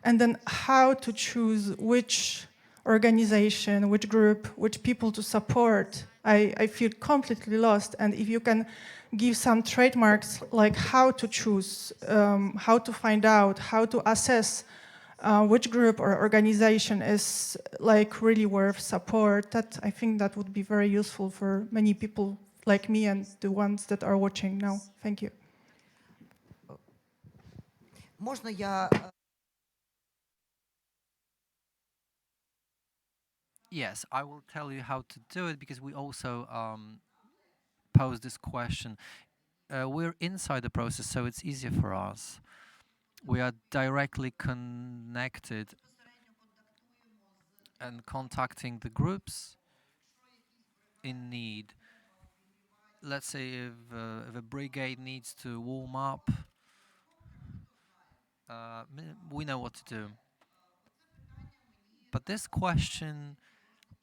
and then how to choose which organization, which group, which people to support. I feel completely lost, and if you can give some trademarks like how to choose, how to find out, how to assess which group or organization is like really worth support, that I think that would be very useful for many people like me and the ones that are watching now. Thank you. Можно я... Yes, I will tell you how to do it, because we also posed this question. We're inside the process, so it's easier for us. We are directly connected and contacting the groups in need. Let's say if a brigade needs to warm up, we know what to do. But this question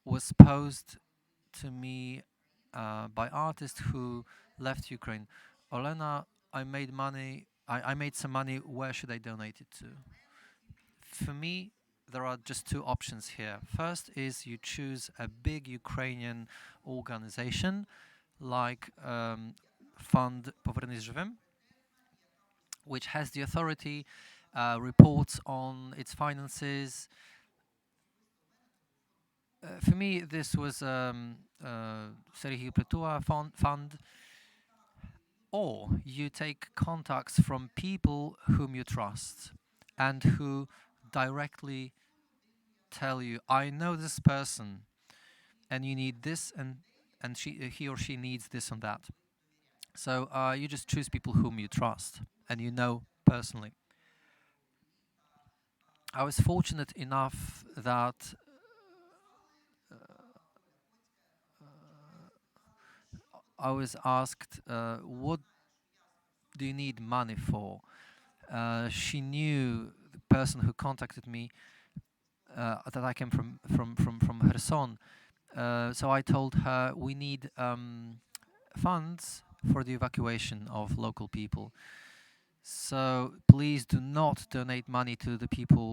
was posed to me by artists who left Ukraine. Olena, I made money. I made some money. Where should I donate it to? For me, there are just two options here. First is you choose a big Ukrainian organization like Fund Poverny Żywym, which has the authority, reports on its finances. For me, this was Serhiy Pletua fund. Or you take contacts from people whom you trust and who directly tell you, I know this person, and you need this, and he or she needs this and that. So you just choose people whom you trust and you know personally. I was fortunate enough that I was asked, what do you need money for? She knew the person who contacted me that I came from Kherson. So I told her we need funds for the evacuation of local people. So please do not donate money to the people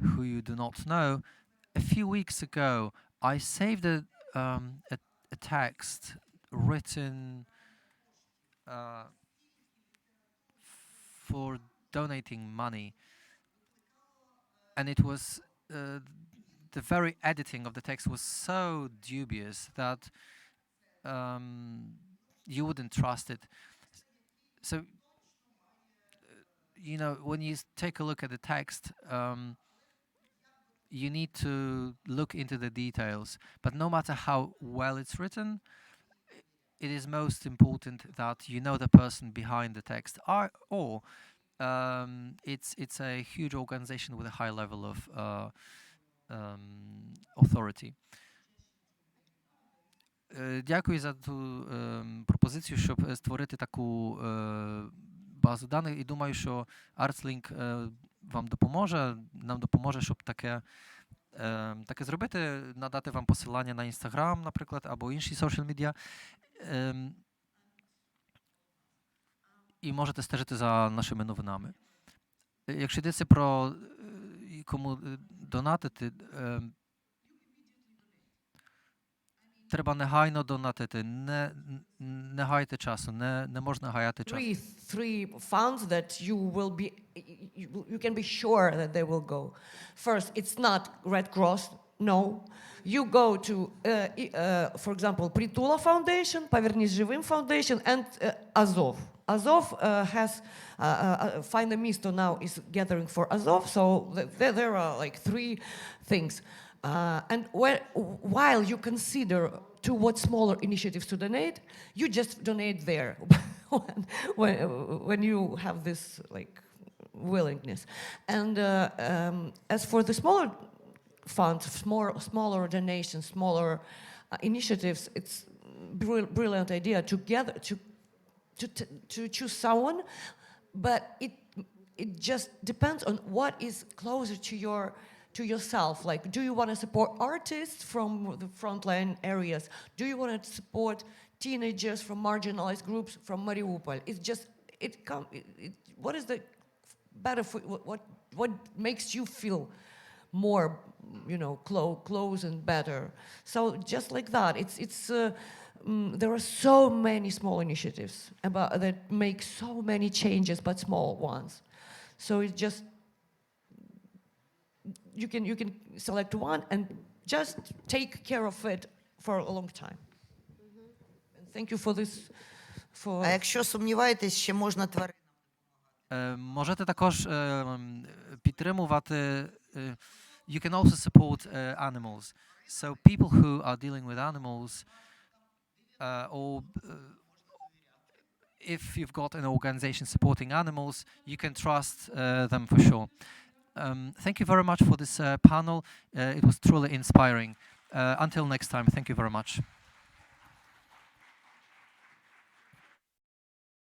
who you do not know. A few weeks ago, I saved a text written for donating money, and it was the very editing of the text was so dubious that you wouldn't trust it. So you know, when you take a look at the text, you need to look into the details. But no matter how well it's written, it is most important that you know the person behind the text, or it's a huge organization with a high level of authority. Дякую за ту пропозицію, щоб створити таку базу даних, і думаю, що ArtsLink вам допоможе, нам допоможе, щоб таке зробити, надати вам посилання на Instagram, наприклад, або інші social media. І можете стежити за нашими новинами. Якщо йдеться про кому донатити, треба негайно донатити, не гайте часу, не можна гаяти часу. Three funds that you can be sure that they will go. First, it's not Red Cross, no. You go to, for example, Prituла Foundation, Повернись живым Foundation, and Azov. Azov has, Fajne Misto now is gathering for Azov, so there are like three things. And while you consider to what smaller initiatives to donate, you just donate there when you have this like willingness. And as for the smaller funds, smaller donations, smaller initiatives, it's brilliant idea to choose someone, but it just depends on what is closer to yourself. Like, do you want to support artists from the frontline areas? Do you want to support teenagers from marginalized groups from Mariupol? It's just what is the better for what makes you feel more, you know, close and better? So just like that, there are so many small initiatives that make so many changes, but small ones. So it's just you can select one and just take care of it for a long time. And thank you for this. А якщо сумніваєтесь, ще можна тваринам. Можете також підтримувати. You can also support animals. So people who are dealing with animals, or if you've got an organization supporting animals, you can trust them for sure. Thank you very much for this panel. It was truly inspiring. Until next time, thank you very much.